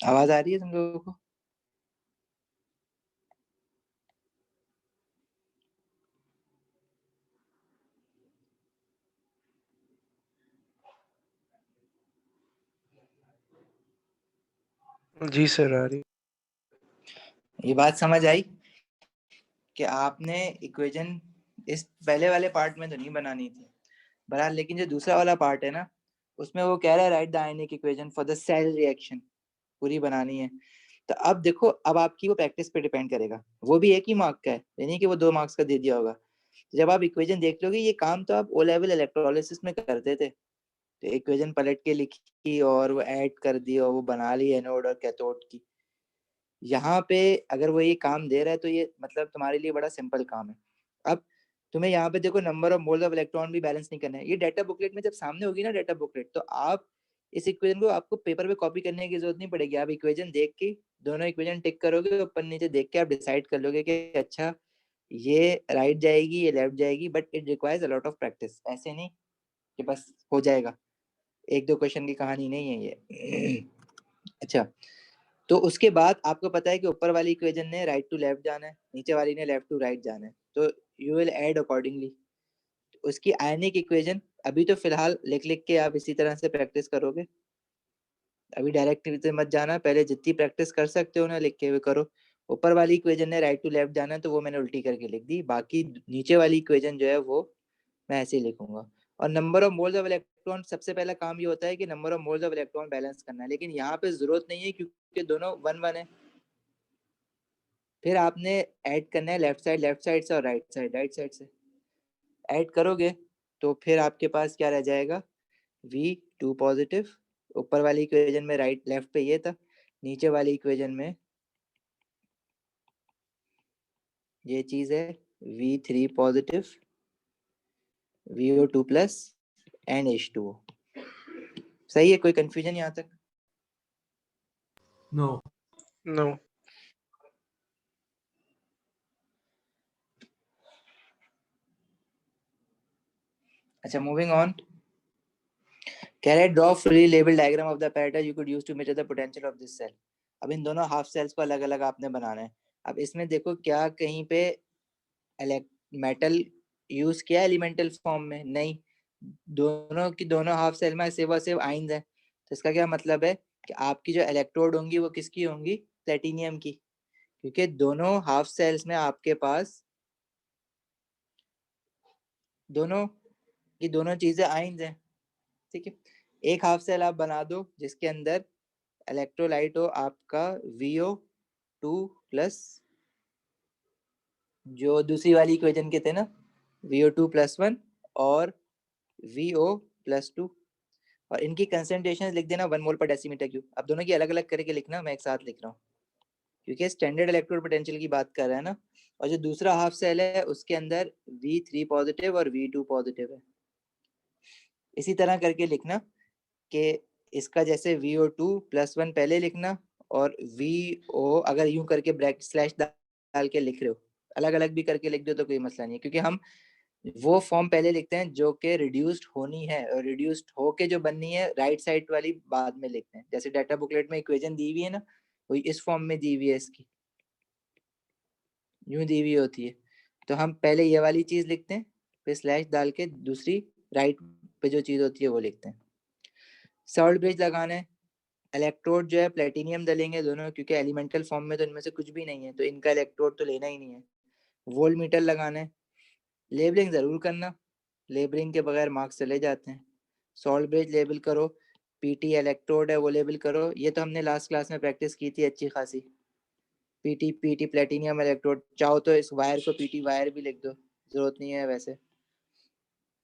आवाज आ रही है तुम लोगों को? जी सर, आ रही। ये बात समझ आई कि आपने इक्वेशन इस पहले वाले पार्ट में तो नहीं बनानी थी बहरहाल, लेकिन जो दूसरा वाला पार्ट है ना, उसमें वो कह रहा है write the ionic equation for the cell reaction, पूरी बनानी है। तो अब देखो, अब आपकी वो प्रैक्टिस पे डिपेंड करेगा, वो भी एक ही मार्क का है, यानी कि वो 2 मार्क्स का दे दिया होगा। तो जब आप इक्वेशन देख लोगे, ये काम तो आप ओ लेवल इलेक्ट्रोलिसिस में करते थे, तो इक्वेशन पलट के लिखी और वो ऐड कर दी और वो बना ली एनोड और कैथोड की। यहाँ पे अगर वो ये काम दे रहा है तो ये मतलब तुम्हारे लिए बड़ा सिंपल काम है। अब तुम्हें यहाँ पे देखो number of moles of electron भी बैलेंस नहीं करना है। ये डाटा बुकलेट में जब सामने होगी ना डाटा बुकलेट, तो आप इस इक्वेशन को आपको पेपर पे कॉपी करने की जरूरत नहीं पड़ेगी। आप इक्वेशन देख के दोनों इक्वेशन टिक करोगे, ऊपर नीचे देख के आप डिसाइड कर लोगे कि अच्छा ये राइट जाएगी, ये लेफ्ट जाएगी, but it requires a lot of practice. ऐसे नहीं कि बस हो जाएगा, 1-2 क्वेश्चन की कहानी नहीं है ये। अच्छा, तो उसके बाद आपको पता है कि ऊपर वाली इक्वेशन ने राइट टू लेफ्ट जाना है, नीचे वाली ने लेफ्ट टू राइट जाना है, तो यू विल ऐड अकॉर्डिंगली। उसकी आयनिक इक्वेशन अभी तो फिलहाल लिख लिख के आप इसी तरह से प्रैक्टिस करोगे, अभी डायरेक्ट से मत जाना, पहले जितनी प्रैक्टिस कर सकते हो ना लिख के वो करो। ऊपर वाली इक्वेशन ने राइट टू लेफ्ट जाना है, तो वो मैंने उल्टी करके लिख दी, बाकी नीचे वाली इक्वेशन जो है वो मैं ऐसे ही लिखूंगा। और number of moles of electron, सबसे पहला काम ये होता है कि number of moles of electron balance करना है, लेकिन यहाँ पे जरूरत नहीं है क्योंकि दोनों 1-1 है। फिर आपने ऐड करना है लेफ्ट साइड से और राइट साइड से ऐड करोगे तो फिर आपके पास क्या रह जाएगा, V2 पॉजिटिव। ऊपर वाली इक्वेशन में राइट लेफ्ट पे ये था, नीचे वाली इक्वेशन में ये चीज है, V3 positive, VO2 plus and H2O। सही है, कोई कंफ्यूजन यहाँ तक? No no. अच्छा, मूविंग ऑन। कह रहे draw free label diagram of the apparatus you could use to measure the potential of this cell। अब इन दोनों हाफ सेल्स को अलग अलग आपने बनाना है। अब इसमें देखो क्या कहीं पे मेटल यूज किया एलिमेंटल फॉर्म में? नहीं, दोनों की दोनों हाफ सेल में सिर्फ और सिर्फ आयंस है। तो इसका क्या मतलब है कि आपकी जो इलेक्ट्रोड होंगी वो किसकी होंगी? प्लेटिनियम की, क्योंकि दोनों हाफ सेल्स में आपके पास दोनों की दोनों चीजें आयंस हैं। ठीक है, एक हाफ सेल आप बना दो जिसके अंदर इलेक्ट्रोलाइट हो आपका VO2 प्लस, जो दूसरी वाली इक्वेशन के थे ना, VO2 प्लस 1 और VO प्लस 2, और इनकी कंसेंट्रेशन लिख देना 1 मोल पर डेसीमीटर क्यूब। अब दोनों की अलग अलग करके लिखना, मैं एक साथ लिख रहा हूँ क्योंकि स्टैंडर्ड इलेक्ट्रोड पोटेंशियल की बात कर रहा है ना। और जो दूसरा हाफ सेल है उसके अंदर V3 पॉजिटिव और V2 पॉजिटिव है। इसी तरह करके लिखना कि इसका जैसे VO2 प्लस 1 पहले लिखना, और VO अगर यूं करके ब्रैकेट स्लैश डाल के लिख रहे हो, अलग अलग भी करके लिख दो तो कोई मसला नहीं है, क्योंकि हम वो फॉर्म पहले लिखते हैं जो कि रिड्यूस्ड होनी है, और रिड्यूस्ड होके जो बननी है राइट साइड वाली बाद में लिखते हैं। जैसे डाटा बुकलेट में इक्वेशन दी हुई है ना, वही इस फॉर्म में दी हुई है, इसकी यूं दी हुई होती है। तो हम पहले ये वाली चीज लिखते हैं, फिर स्लैश डाल के दूसरी राइट पे जो चीज़ होती है वो लिखते हैं। सॉल्ट ब्रिज लगाना है, इलेक्ट्रोड जो है प्लेटिनियम डलेंगे दोनों, क्योंकि एलिमेंटल फॉर्म में तो इनमें से कुछ भी नहीं है, तो इनका इलेक्ट्रोड तो लेना ही नहीं है। वोल्ट मीटर लगाना है, लेबलिंग ज़रूर करना, लेबलिंग के बगैर मार्क्स चले जाते हैं। सॉल्ट ब्रिज लेबल करो, पीटी इलेक्ट्रोड है वो लेबल करो, ये तो हमने लास्ट क्लास में प्रैक्टिस की थी अच्छी खासी। पीटी प्लेटिनियम इलेक्ट्रोड, चाहो तो इस वायर को पीटी वायर भी लिख दो, जरूरत नहीं है वैसे।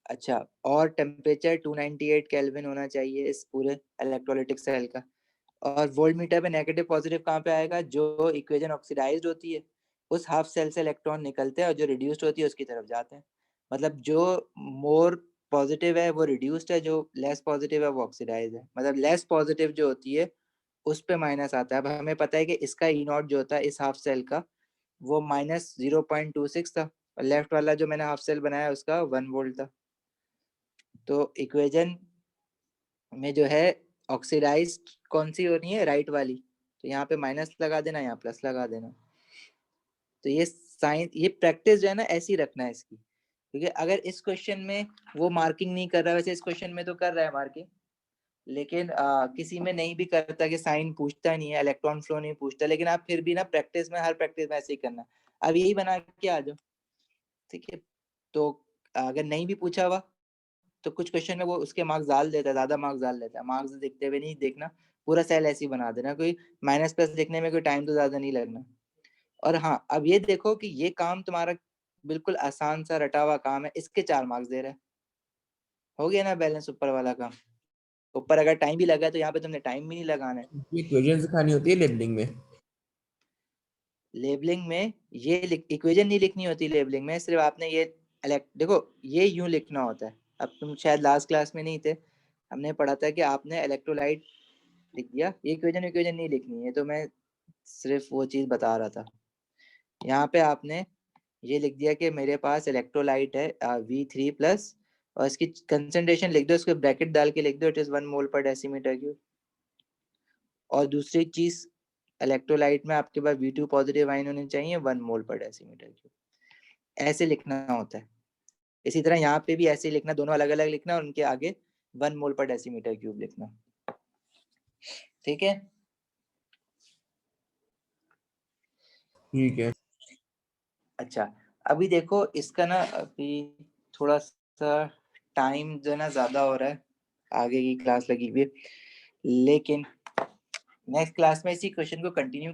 अच्छा, और टेम्परेचर 298 केल्विन होना चाहिए इस पूरे इलेक्ट्रोलाइटिक सेल का। और वोल्ट मीटर पे नेगेटिव पॉजिटिव कहाँ पे आएगा, जो इक्वेशन ऑक्सीडाइज्ड होती है उस हाफ सेल से इलेक्ट्रॉन निकलते हैं और जो रिड्यूस्ड होती है उसकी तरफ जाते हैं। मतलब जो मोर पॉजिटिव है वो रिड्यूस्ड है, जो लेस पॉजिटिव है वो ऑक्सीडाइज है। मतलब लेस पॉजिटिव जो होती है उस पे माइनस आता है। अब हमें पता है कि इसका ई नॉट जो होता है इस हाफ सेल का वो -0.26 था, और लेफ्ट वाला जो मैंने हाफ सेल बनाया उसका 1 वोल्ट था। तो इक्वेशन में जो है ऑक्सीडाइज्ड कौन सी होनी है, राइट वाली, तो यहाँ पे माइनस लगा देना, यहाँ प्लस लगा देना। तो ये साइन, ये प्रैक्टिस जो है ना ऐसी रखना है इसकी, क्योंकि अगर इस क्वेश्चन में वो मार्किंग नहीं कर रहा, वैसे इस क्वेश्चन में तो कर रहा है मार्किंग, लेकिन किसी में नहीं भी करता कि साइन पूछता नहीं है, इलेक्ट्रॉन फ्लो नहीं पूछता, लेकिन आप फिर भी ना प्रैक्टिस में, हर प्रैक्टिस में ऐसे ही करना। अब यही बना के आ जाओ, ठीक है। तो अगर नहीं भी पूछा हुआ तो कुछ क्वेश्चन में वो उसके मार्क्स डाल देता है, ज्यादा मार्क्स डाल देता है। मार्क्स देखते हुए नहीं देखना, पूरा सेल ऐसे ही बना देना, कोई माइनस प्लस देखने में कोई टाइम तो ज्यादा नहीं लगना। और हाँ, अब ये देखो कि ये काम तुम्हारा बिल्कुल आसान सा रटा हुआ काम है, इसके 4 मार्क्स दे रहा है। हो गया ना बैलेंस ऊपर वाला काम। ऊपर अगर टाइम भी लगा है तो यहाँ पे तुमने टाइम भी नहीं लगाना है। ये इक्वेशन सिखानी होती है लेबलिंग में? लेबलिंग में ये इक्वेशन नहीं लिखनी होती, लेबलिंग में सिर्फ आपने ये देखो ये यूं लिखना होता है। अब तुम शायद लास्ट क्लास में नहीं थे, हमने पढ़ा था कि आपने इलेक्ट्रोलाइट लिख दिया, ये इक्वेशन इक्वेशन नहीं लिखनी है, तो मैं सिर्फ वो चीज बता रहा था। यहाँ पे आपने ये लिख दिया कि मेरे पास इलेक्ट्रोलाइट है V3+, और इसकी कंसंट्रेशन लिख दो, इसको ब्रैकेट डाल के लिख दो, इट इज 1 मोल पर डेसीमीटर क्यूब। और दूसरी चीज, इलेक्ट्रोलाइट में आपके पास V2 पॉजिटिव आयन होने चाहिए 1 मोल पर डेसीमीटर क्यूब, ऐसे लिखना होता है। इसी तरह यहाँ पे भी ऐसे लिखना, दोनों अलग अलग लिखना और उनके आगे 1 मोल पर डेसीमीटर क्यूब लिखना, ठीक है। ठीक है। अच्छा, अभी देखो इसका ना, अभी थोड़ा सा टाइम जो है ना ज्यादा हो रहा है, आगे की क्लास लगी हुई है, लेकिन नेक्स्ट क्लास में इसी क्वेश्चन को कंटिन्यू